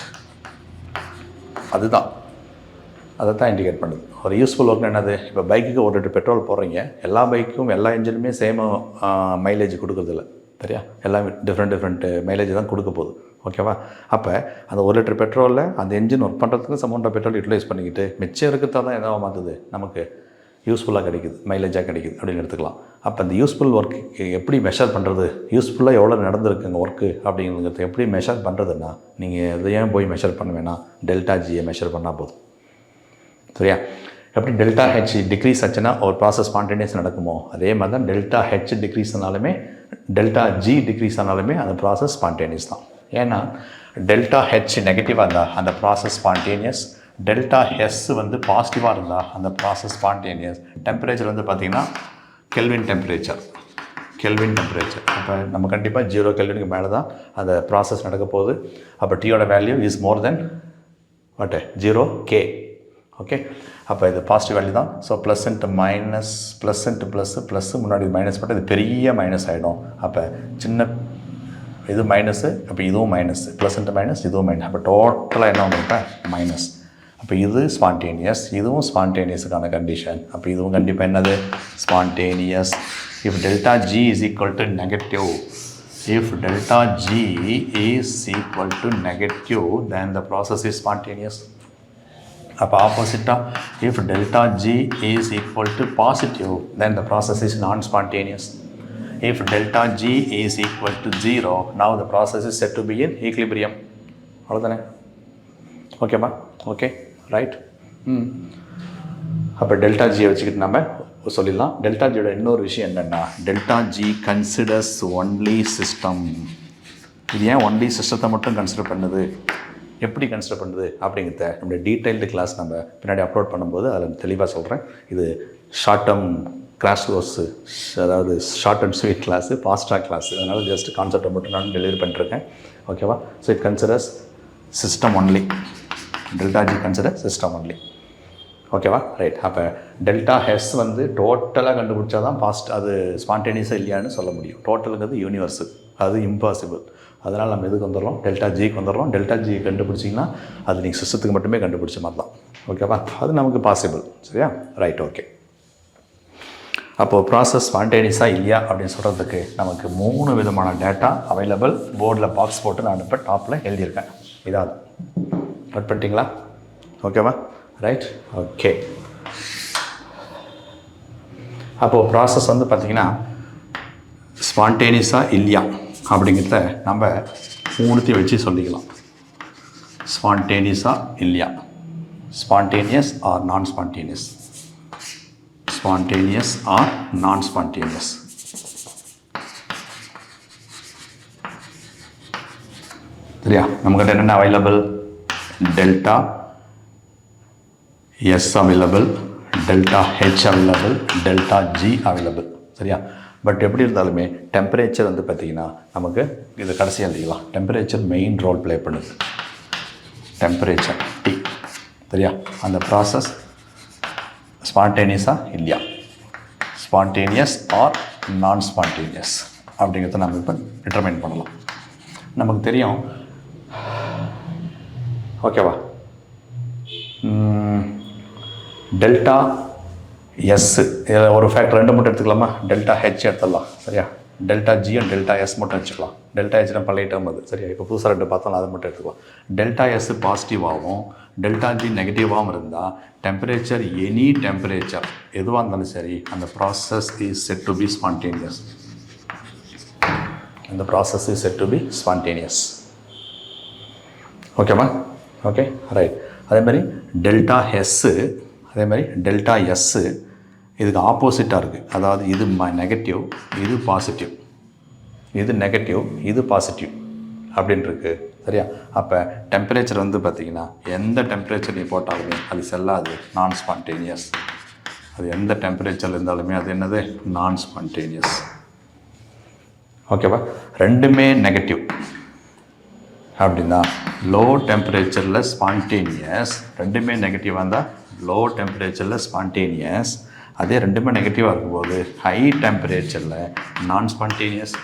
[SPEAKER 1] அதுதான், அதை தான் இண்டிகேட் பண்ணுது. ஒரு யூஸ்ஃபுல் ஒர்க் என்னது? இப்போ பைக்குக்கு 1 லிட்டர் பெட்ரோல் போடுறீங்க. எல்லா பைக்கும் எல்லா இன்ஜினுமே சேம் மைலேஜ் கொடுக்குறதில்ல. சரியா? எல்லாமே டிஃப்ரெண்ட் மைலேஜ் தான் கொடுக்க போகுது. ஓகேவா? அப்போ அந்த 1 லிட்டர் பெட்ரோலில் அந்த இன்ஜின் ஒர்க் பண்ணுறதுக்கு சமௌண்ட் ஆஃப் பெட்ரோல் யூட்டிலைஸ் பண்ணிக்கிட்டு மிச்சம் இருக்கிறதா தான் எதாவது மாற்றுது, நமக்கு யூஸ்ஃபுல்லாக கிடைக்குது, மைலேஜாக கிடைக்குது அப்படின்னு எடுத்துக்கலாம். அப்போ அந்த யூஸ்ஃபுல் ஒர்க் எப்படி மெஷர் பண்ணுறது? யூஸ்ஃபுல்லாக எவ்வளோ நடந்திருக்குங்க ஒர்க்கு அப்படிங்கிறது எப்படி மெஷர் பண்ணுறதுன்னா நீங்கள் எதை ஏன் போய் மெஷர் பண்ண வேணாம், டெல்டா Gயை மெஷர் பண்ணால் போதும். சரியா? எப்படி டெல்டா H டிக்ரீஸ் ஆச்சுன்னா ஒரு ப்ராசஸ் ஸ்பான்டேனியஸ் நடக்குமோ அதே மாதிரி தான் டெல்டா H டிக்ரீஸ் ஆனாலுமே டெல்டா G டிக்ரீஸ் ஆனாலுமே அந்த ப்ராசஸ் ஸ்பான்டேனியஸ் தான். ஏன்னா டெல்டா H நெகட்டிவாக இருந்தால் அந்த ப்ராசஸ் ஸ்பான்டேனியஸ், டெல்டா S வந்து பாசிட்டிவாக இருந்தால் அந்த ப்ராசஸ் ஸ்பான்டேனியஸ். டெம்பரேச்சர் வந்து பார்த்திங்கன்னா கெல்வின் டெம்பரேச்சர். அப்போ நம்ம கண்டிப்பாக 0 கெல்வினுக்கு மேலே தான் அந்த ப்ராசஸ் நடக்க போகுது. அப்போ Tயோட value is more than 0 K. Okay, அப்போ இது பாசிட்டிவ் வேல்யூ தான். So plus into minus, plus into plus முன்னாடி மைனஸ் போட்டு இது பெரிய மைனஸ் ஆகிடும். அப்போ சின்ன இது மைனஸு, அப்போ இதுவும் மைனஸ், ப்ளஸ் இன்ட்டு மைனஸ், இதுவும் மைனஸ். அப்போ டோட்டலாக என்ன வந்துருப்பேன் மைனஸ். அப்போ இது ஸ்பான்டேனியஸ், இதுவும் ஸ்பான்டேனியஸுக்கான கண்டிஷன். அப்போ இதுவும் கண்டிப்பாக என்னது spontaneous. If delta G = negative, if delta G is equal to negative, then the process is spontaneous. அப்போ ஆப்போசிட்டாக if delta G is equal to positive, then the process is non-spontaneous. If delta G is equal to 0, now the process is said to be in equilibrium. அவ்வளோதானே? ஓகேப்பா? Okay, right. அப்போ delta Gயை வச்சுக்கிட்டு நம்ம சொல்லிடலாம். Delta Gயோட இன்னொரு விஷயம் என்னென்னா delta G considers only system. இது ஏன் ஒன்லி சிஸ்டத்தை மட்டும் கன்சிடர் பண்ணுது, எப்படி கன்சிடர் பண்ணுது அப்படிங்கிறத நம்மளுடைய டீட்டெயில்டு கிளாஸ் நம்ம பின்னாடி அப்லோட் பண்ணும்போது அதில் தெளிவாக சொல்கிறேன். இது ஷார்ட் டேர்ம் கிராஷ் கோர்ஸு, அதாவது short and sweet class, Fastrack class. அதனால் ஜஸ்ட் கான்செப்டை மட்டும் நான் டெலிவரி பண்ணிட்டுருக்கேன். ஓகேவா? So it considers system only. Delta G consider system only. ஓகேவா? ரைட். அப்போ டெல்டா S வந்து டோட்டலாக கண்டுபிடிச்சா தான் அது ஸ்பான்டேனியஸாக இல்லையான்னு சொல்ல முடியும். டோட்டலுங்கிறது யூனிவர்ஸு, அது இம்பாசிபிள். அதனால் நம்ம எதுக்கு வந்துடுறோம், டெல்டா Gக்கு வந்துடுறோம். டெல்டா G கண்டுபிடிச்சிங்கன்னா அது நீங்கள் சிஸ்டத்துக்கு மட்டுமே கண்டுபிடிச்ச மாதிரி தான். ஓகேவா? அது நமக்கு பாசிபிள். சரியா? ரைட். ஓகே. அப்போது ப்ராசஸ் ஸ்பான்டேனியஸாக இல்லையா அப்படின்னு சொல்கிறதுக்கு நமக்கு 3 விதமான டேட்டா அவைலபிள். போர்டில் பாக்ஸ் போட்டு நான் இப்போ டாப்பில் எழுதியிருக்கேன். இதாவது நோட் பண்ணிட்டீங்களா? ஓகேவா? ரைட். ஓகே, அப்போது ப்ராசஸ் வந்து பார்த்திங்கன்னா ஸ்பான்டேனியஸாக இல்லையா அப்படிங்கிறத நம்ம மூணுத்தையும் வச்சு சொல்லிக்கலாம். ஸ்பான்டேனியஸாக இல்லையா, spontaneous or non spontaneous, spontaneous or non spontaneous. சரியா, நம்மக்கிட்ட என்னென்ன available, delta S available, delta H available, delta G available. சரியா, பட் எப்படி இருந்தாலுமே டெம்பரேச்சர் வந்து பார்த்திங்கன்னா நமக்கு இது கடைசியாக எழுதிக்கலாம். டெம்பரேச்சர் மெயின் ரோல் ப்ளே பண்ணுது, டெம்பரேச்சர் டி. சரியா, அந்த ப்ராசஸ் ஸ்பான்டேனியஸாக இல்லையா, ஸ்பான்டேனியஸ் ஆர் நான் ஸ்பான்டேனியஸ் அப்படிங்கிறத நம்ம இப்போ டிட்டர்மைன் பண்ணலாம். நமக்கு தெரியும், ஓகேவா, டெல்டா எஸ் ஒரு ஃபேக்டர் ரெண்டு மட்டும் எடுத்துக்கலாமா, டெல்டா ஹெச் எடுத்துடலாம். சரியா, delta G and delta S மட்டும் வச்சுக்கலாம். டெல்டா ஹெச்னா பழைய டேர்ம் அது. சரியா, இப்போ புதுசாக ரெண்டு பார்த்தோம்னா அதை மட்டும் எடுத்துக்கலாம். டெல்டா எஸ் பாசிட்டிவாகவும் டெல்டா ஜி நெகட்டிவாகவும் இருந்தால் டெம்பரேச்சர், எனி டெம்பரேச்சர் எதுவாக இருந்தாலும் சரி, அந்த process is said to be spontaneous. அந்த process is said to be spontaneous. ஓகேவா, ஓகே, ரைட். அதேமாதிரி டெல்டா எஸ்ஸு, அதே மாதிரி டெல்டா எஸ்ஸு இதுக்கு ஆப்போசிட்டாக இருக்குது. அதாவது இது நெகட்டிவ், இது பாசிட்டிவ், இது நெகட்டிவ், இது பாசிட்டிவ் அப்படின்ட்டுருக்கு. சரியா, அப்போ டெம்பரேச்சர் வந்து பார்த்திங்கன்னா எந்த டெம்பரேச்சர் நீ போட்டாலுமே அது செல்லாது, நான் ஸ்பான்டேனியஸ். அது எந்த டெம்பரேச்சரில் இருந்தாலுமே அது என்னது, நான் ஸ்பான்டேனியஸ். ஓகேவா, ரெண்டுமே நெகட்டிவ் அப்படின்னா லோ டெம்பரேச்சரில் ஸ்பான்டேனியஸ், ரெண்டுமே நெகட்டிவாக இருந்தால் லோ டெம்பரேச்சரில் ஸ்பான்டேனியஸ். அதே ரெண்டுமே நெகட்டிவாக இருக்கும்போது ஹை டெம்பரேச்சரில் நான் ஸ்பான்டேனியஸ்,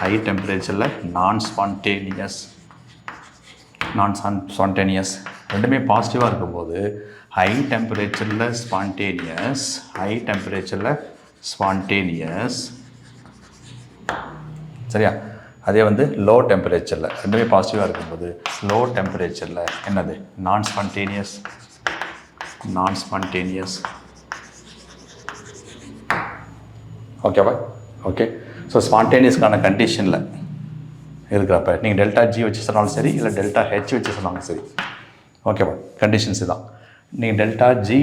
[SPEAKER 1] ஹை டெம்பரேச்சரில் நான் ஸ்பான்டேனியஸ், நான் ஸ்பான்டேனியஸ். ரெண்டுமே பாசிட்டிவாக இருக்கும்போது ஹை டெம்பரேச்சரில் ஸ்பான்டேனியஸ், ஹை டெம்பரேச்சரில் ஸ்பான்டேனியஸ். சரியா, அதே வந்து லோ டெம்பரேச்சரில் ரெண்டுமே பாசிட்டிவாக இருக்கும்போது லோ டெம்பரேச்சரில் என்னது, நான் ஸ்பான்டேனியஸ், நான் ஸ்பான்டேனியஸ். ஓகேவா, ஓகே. ஸோ ஸ்பான்டேனியஸ்க்கான கண்டிஷனில் இருக்கிறப்ப நீங்கள் டெல்டா ஜி வச்சு சொன்னாலும் சரி, இல்லை டெல்டா ஹெச் வச்சு சொன்னாலும் சரி, ஓகேவா, கண்டிஷன்ஸ் தான். நீங்கள் டெல்டா ஜி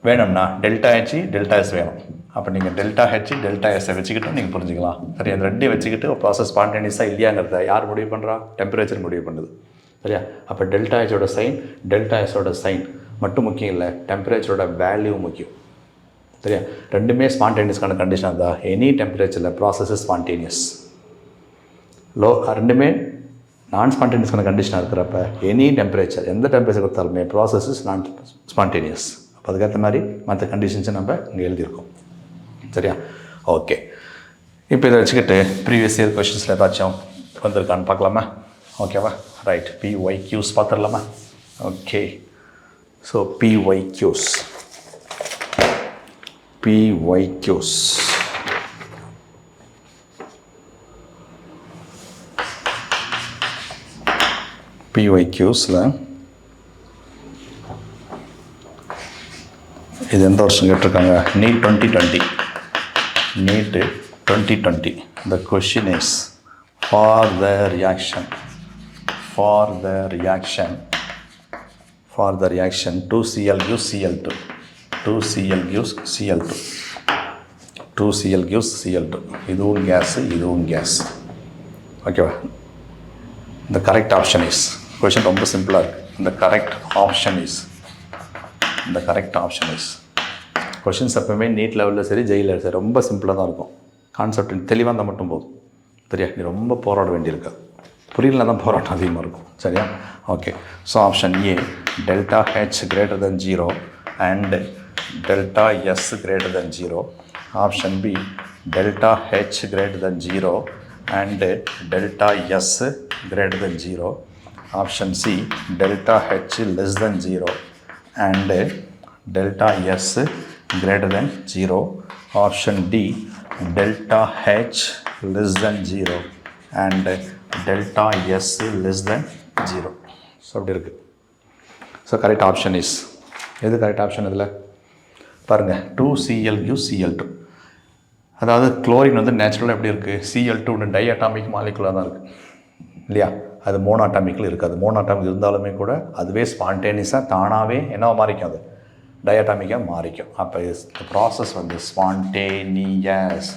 [SPEAKER 1] வேணும்னா டெல்டா ஹெச், டெல்டா எஸ் வேணும். அப்போ நீங்கள் டெல்டா ஹெச், டெல்டா எஸ்ஸை வச்சுக்கிட்டு நீங்கள் புரிஞ்சுக்கலாம். சரி, அந்த ரெண்டையும் வச்சுக்கிட்டு ஒரு ப்ராசஸ் ஸ்பான்டேனியஸாக இல்லையாங்கிறத யார் முடிவு பண்ணுறா, டெம்பரேச்சர் முடிவு பண்ணுது. சரியா, அப்போ டெல்டா ஹெச்சோட சைன், டெல்டா எஸ்ஸோட சைன் மட்டும் முக்கியம் இல்லை, டெம்பரேச்சரோட வேல்யூ முக்கியம். சரியா, ரெண்டுமே ஸ்பான்டேனியஸ்க்கான கண்டிஷன் தான். எனி டெம்பரேச்சரில் ப்ராசஸ் ஸ்பான்டேனியஸ். லோ ரெண்டுமே நான் ஸ்பான்டேனியஸ்க்கான கண்டிஷனாக இருக்கிறப்ப எனி டெம்பரேச்சர், எந்த டெம்பரேச்சர் கொடுத்தாலுமே ப்ராசஸ் இஸ் நான் ஸ்பான்டேனியஸ். அப்போ அதுக்கேற்ற மாதிரி மற்ற கண்டிஷன்ஸை நம்ம இங்கே எழுதியிருக்கோம். சரியா, ஓகே. இப்போ இதை வச்சுக்கிட்டு ப்ரீவியஸ் இயர் கொஷின்ஸில் ஏதாச்சும் வந்திருக்கான்னு பார்க்கலாமா? ஓகேவா, ரைட். PYQs பார்த்துடலாமா? ஓகே. ஸோ PYQs, PYQs PYQஸில் இது எந்த வருஷம் கேட்டிருக்காங்க? NEET 2020, NEET 2020. The question is for the reaction, for the reaction 2Cl gives Cl2, 2Cl gives Cl2, 2Cl gives Cl2. இதுவும் கேஸ், இதுவும் கேஸ். ஓகேவா, the correct option is, question ரொம்ப சிம்பிளாக இருக்குது. the correct option is, the correct option is. Questions எப்பவுமே NEET லெவலில் சரி, jail லெவலில் சரி ரொம்ப சிம்பிளாக தான் இருக்கும். கான்செப்ட் தெளிவாக இருந்தால் மட்டும் போதும். சரியா, நீ ரொம்ப போராட வேண்டியிருக்கா, புரியலனா தான் போராட்டம் அதிகமாக இருக்கும். சரியா, okay. So option A, delta H greater than 0 and delta S greater than 0. Option B, delta H greater than 0 and delta S greater than 0. Option C, delta H less than 0 and delta S greater than 0. Option D, delta H less than 0 and delta S less than 0. So அப்படி இருக்குது. So correct option is எது correct option இதில் பாருங்கள் 2Cl gives Cl2. அதாவது chlorine வந்து நேச்சுரலாக எப்படி இருக்குது, Cl2 டை அட்டாமிக் மாலிகுலாக தான் இருக்குது இல்லையா, அது மோனோட்டாமிக்கில் இருக்காது. மோனோட்டாமிக் இருந்தாலுமே கூட அதுவே ஸ்பான்டேனியஸாக தானாகவே என்னவா மாறிக்கும், அது டயட்டாமிக்காக மாறிக்கும். அப்போ இந்த ப்ராசஸ் வந்து ஸ்பான்டேனியஸ்.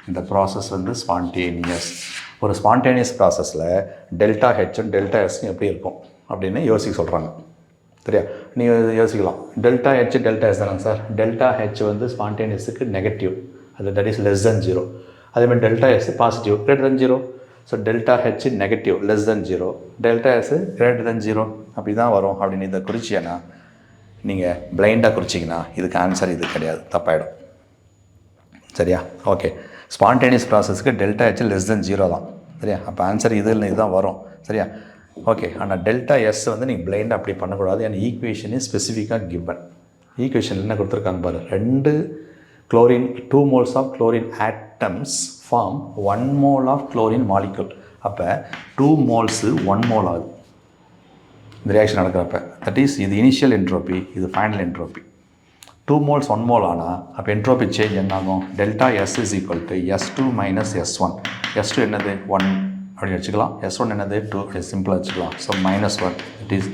[SPEAKER 1] இந்த ப்ராசஸ் வந்து ஸ்பான்டேனியஸ். ஒரு ஸ்பான்டேனியஸ் ப்ராசஸில் டெல்டா ஹெச்சும் டெல்டா எஸ்ஸும் எப்படி இருக்கும் அப்படின்னு யோசிக்க சொல்கிறாங்க. சரியா, நீங்கள் யோசிக்கலாம், டெல்டா ஹெச் டெல்டா எஸ் தானே சார். டெல்டா ஹெச் வந்து ஸ்பான்டேனியஸுக்கு நெகட்டிவ், அது தட் இஸ் லெஸ் தென் 0. அதேமாதிரி delta S positive greater than 0. So delta H negative less than 0, delta S greater than 0 அப்படி தான் வரும். அப்படின்னு இதை குறிச்சியன்னா நீங்கள் பிளைண்டாக குறிச்சிங்கன்னா இதுக்கு ஆன்சர் இது கிடையாது, தப்பாயிடும். சரியா, ஓகே. ஸ்பான்டேனியஸ் ப்ராசஸ்க்கு டெல்டா ஹெச் லெஸ் தென் 0 தான். சரியா, அப்போ ஆன்சர் இதுதான் வரும். சரியா, ஓகே. ஆனால் டெல்டா எஸ் வந்து நீங்கள் பிளைண்டாக அப்படி பண்ணக்கூடாது. ஏன்னா ஈக்குவேஷன் இஸ் ஸ்பெசிஃபிக்காக கிவன். ஈக்குவேஷன் என்ன கொடுத்துருக்காங்க பாரு, 2 chlorine 2 moles of chlorine atoms form 1 mole of chlorine molecule. அப்போ 2 moles 1 mole ஆகுது இந்த ரியாக்ஷன் நடக்கிறப்ப. தட் இஸ் இது இனிஷியல் என்ட்ரோபி, இது ஃபைனல் என்ட்ரோபி. 2 moles 1 mole ஆனால் அப்போ என்ட்ரோபி சேஞ்ச் என்ன ஆகும், delta S is equal to S2 minus S1. S2 என்னது 1 அப்படின்னு வச்சுக்கலாம், S1 என்னது 2 அப்படி சிம்பிளாக வச்சுக்கலாம். So -1 it is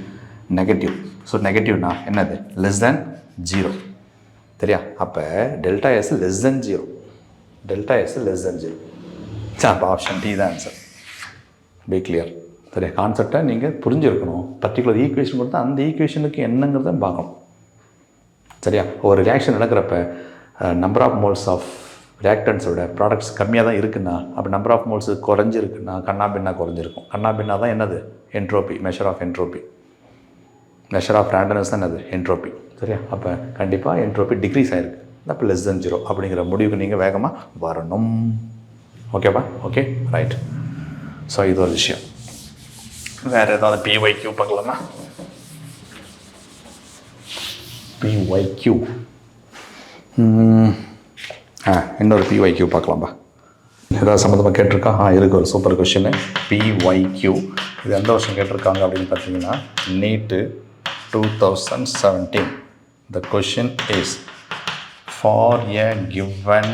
[SPEAKER 1] negative. So நெகட்டிவ்னா என்னது, லெஸ் தென் 0. சரியா, அப்போ delta S less than 0, delta S less than 0. சரி, அப்போ ஆப்ஷன் டி தான் ஆன்சர். Be clear. சரியா, கான்செப்டை நீங்கள் புரிஞ்சிருக்கணும். பர்டிகுலர் ஈக்குவேஷன் கொடுத்தா அந்த ஈக்குவேஷனுக்கு என்னங்கிறத பார்க்கணும். சரியா, ஒரு ரியாக்ஷன் நடக்கிறப்ப நம்பர் ஆஃப் மோல்ஸ் ஆஃப் ரியாக்டன்ஸோட ப்ராடக்ட்ஸ் கம்மியாக தான் இருக்குன்னா, அப்போ நம்பர் ஆஃப் மோல்ஸ் குறைஞ்சிருக்குன்னா கண்ணா பின்னா குறைஞ்சிருக்கும். கண்ணா பின்னா தான் என்னது, entropy, measure of entropy. Measure of randomness தான் என்னது, என்ட்ரோபி. சரியா, அப்போ கண்டிப்பாக என்ட்ரோபி டிக்ரீஸ் ஆகிருக்கு, அப்போ லெஸ் தென் 0 அப்படிங்கிற முடிவுக்கு நீங்கள் வேகமாக வரணும். ஓகேப்பா, ஓகே ரைட். ஸோ இது ஒரு விஷயம். வேறு ஏதாவது PYQ பார்க்கலாமா? PYQ இன்னொரு PYQ பார்க்கலாம்பா. ஏதாவது சம்மந்தமாக கேட்டிருக்கா? இருக்குது ஒரு சூப்பர் கொஷின் PYQ. இது எந்த வருஷம் கேட்டிருக்காங்க அப்படின்னு பார்த்தீங்கன்னா நீட்டு 2017. The question is, for a given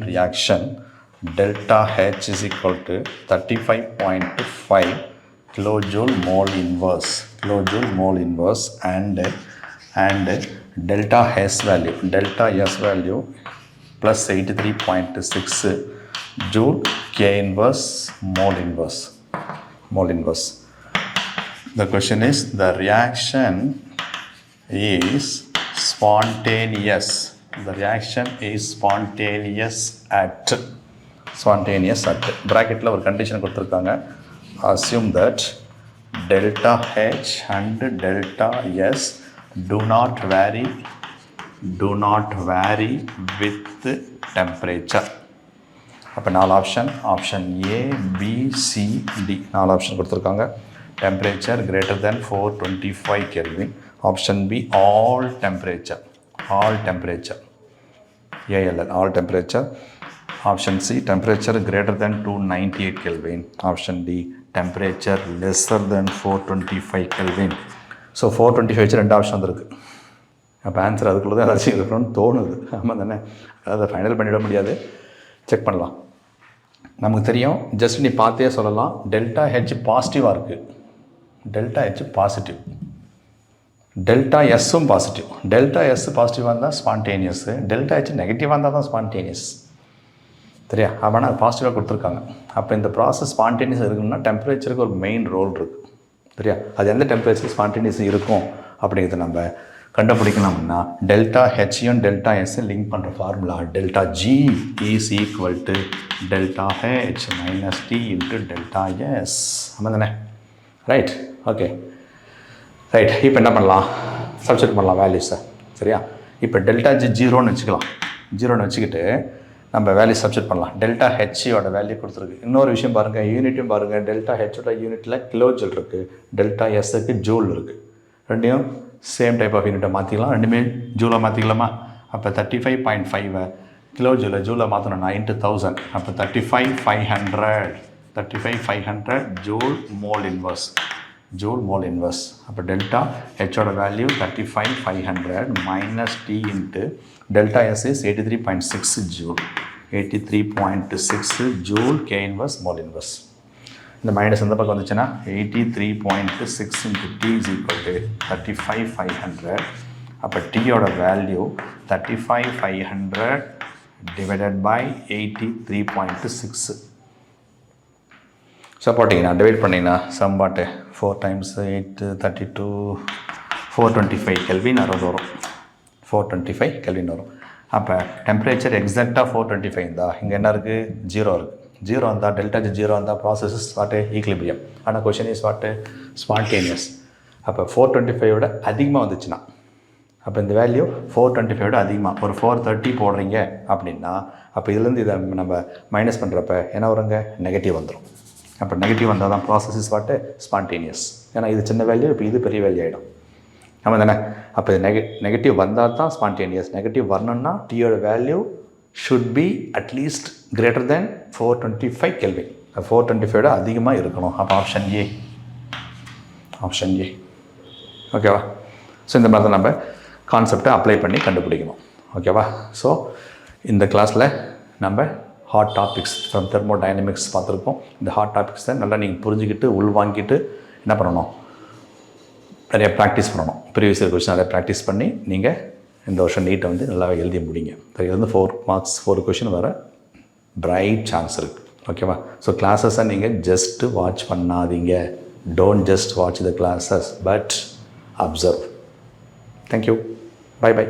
[SPEAKER 1] reaction, delta H is equal to 35.5 kilojoule mole inverse and delta S value plus 83.6 joule K inverse mole inverse. The question is, the reaction is spontaneous. at bracketல ஒரு condition கொடுத்துருக்காங்க. assume that delta H and delta S do not vary with temperature. அப்போ 4 option A, B, C, D 4 option கொடுத்துருக்காங்க. Temperature greater than 425 Kelvin. Option B, all temperature ALL, all temperature. Option C, temperature greater than 298 Kelvin. Option D, temperature lesser than 425 Kelvin. So 425 வச்சு 2 option வந்துருக்கு. அப்போ answer அதுக்குள்ளே தான் ஏதாச்சும் இருக்கணும்னு தோணுது. ஆமாம் தானே, அதை ஃபைனல் பண்ணிவிட முடியாது, செக் பண்ணலாம். நமக்கு தெரியும், ஜஸ்ட் நீ பார்த்தே சொல்லலாம், டெல்டா ஹெச் பாசிட்டிவாக இருக்குது, டெல்டா ஹெச் பாசிட்டிவ், டெல்டா எஸ்ஸும் பாசிட்டிவ். டெல்டா எஸ் பாசிட்டிவாக இருந்தால் ஸ்பான்டேனியஸு, டெல்டா ஹெச் நெகட்டிவாக இருந்தால் தான் ஸ்பான்டேனியஸ். சரியா, அப்போனா அது பாசிட்டிவாக கொடுத்துருக்காங்க. அப்போ இந்த ப்ராசஸ் ஸ்பான்டேனியஸ் இருக்குன்னா டெம்பரேச்சருக்கு ஒரு மெயின் ரோல் இருக்குது. சரியா, அது எந்த டெம்பரேச்சர் ஸ்பான்டேனியஸ் இருக்கும் அப்படிங்கிறது நம்ம கண்டுபிடிக்கணும்னா டெல்டா ஹெச்யும் டெல்டா எஸ்ஸும் லிங்க் பண்ணுற formula delta G is equal to delta H minus T into delta S. ஆமாம் தானே, ரைட், ஓகே ரைட். இப்போ என்ன பண்ணலாம், சப்ஸ்டிட்யூட் பண்ணலாம் வேல்யூஸை. சரியா, இப்போ டெல்டா ஜி 0ன்னு வச்சுக்கலாம். 0ன்னு வச்சுக்கிட்டு நம்ம வேல்யூ சப்ஸ்டிட்யூட் பண்ணலாம். டெல்டா ஹெச்சோட வேல்யூ கொடுத்துருக்கு. இன்னொரு விஷயம் பாருங்கள், யூனிட்டும் பாருங்கள். டெல்டா ஹெச்சோட யூனிட்டில் கிலோஜூல் இருக்குது, டெல்டா எஸ்ஸுக்கு ஜூல் இருக்குது. ரெண்டையும் சேம் டைப் ஆஃப் யூனிட்டை மாற்றிக்கலாம், ரெண்டுமே ஜூலாக மாற்றிக்கலாமா? அப்போ 35.5 கிலோ ஜூலை மாற்றணும்னா இன்ட்டு 1000, அப்போ 35,500 35,500 joule mole inverse. Joule mole inverse. அப்போ delta H ஓட value 35,500 minus T into delta S is 83.6 joule. 83.6 joule K inverse mole inverse. இந்த மைனஸ் எந்த பக்கம் வந்துச்சுன்னா 83.6 into T is equal to 35,500. அப்போ T ஓட வேல்யூ 35,500 divided by 83.6. ஸோ போட்டிங்கன்னா divide பண்ணிங்கன்னா சம்பாட்டு 4 times 8 32 425 கெல்வின் அறுபது வரும். 425 கெல்வின் வரும். அப்போ டெம்பரேச்சர் எக்ஸாக்டாக 425 இருந்தால் இங்கே என்ன இருக்குது? 0 இருக்குது. 0 இருந்தால் டெல்டா ஜி 0 இருந்தால் ப்ராசஸ் இஸ் வாட்டு ஈக்லிபிரியம். ஆனால் கொஷின் இஸ் வாட்டு ஸ்பான்டேனியஸ். அப்போ 425 அதிகமாக வந்துச்சுன்னா அப்போ இந்த வேல்யூ 425 அதிகமாக ஒரு 430 போடுறீங்க அப்படின்னா அப்போ இதுலேருந்து இதை நம்ம மைனஸ் பண்ணுறப்ப என்ன வருங்க? நெகட்டிவ் வந்துடும். அப்போ நெகட்டிவ் வந்தால் தான் ப்ராசஸ் இஸ் வாட்டு ஸ்பான்டேனியஸ். ஏன்னா இது சின்ன வேல்யூ, இப்போ இது பெரிய வேல்யூ ஆகிடும். ஆமாம் தானே? அப்போ நெகட்டிவ் வந்தால் தான் ஸ்பான்டேனியஸ். நெகட்டிவ் வரணும்னா டீயோட value should be at least greater than 425 kelvin. 425 அதிகமாக இருக்கணும். அப்போ ஆப்ஷன் ஏ. Option A. ஓகேவா? ஸோ இந்த மாதிரி தான் நம்ம கான்செப்டை அப்ளை பண்ணி கண்டுபிடிக்கணும். ஓகேவா? ஸோ இந்த கிளாஸில் நம்ம ஹாட் டாபிக்ஸ் ஃப்ரம் தெர்மோடைனமிக்ஸ் பார்த்துருக்கோம். இந்த ஹாட் டாபிக்ஸை நல்லா நீங்கள் புரிஞ்சுக்கிட்டு உள்வாங்கிட்டு என்ன பண்ணணும்? நிறைய ப்ராக்டிஸ் பண்ணணும். ப்ரீவியஸ் இயர் கொஸ்டின் நிறைய ப்ராக்டிஸ் பண்ணி நீங்கள் இந்த வருஷம் நீட்டை வந்து நல்லாவே எழுதி முடிங்க. இதுலேருந்து 4 மார்க்ஸ் 4 கொஸ்டின் வர பிரைட் சான்ஸ் இருக்குது. ஓகேவா? ஸோ கிளாஸஸை நீங்கள் ஜஸ்ட்டு வாட்ச் பண்ணாதீங்க. Don't just watch the classes but observe. Thank you. Bye by.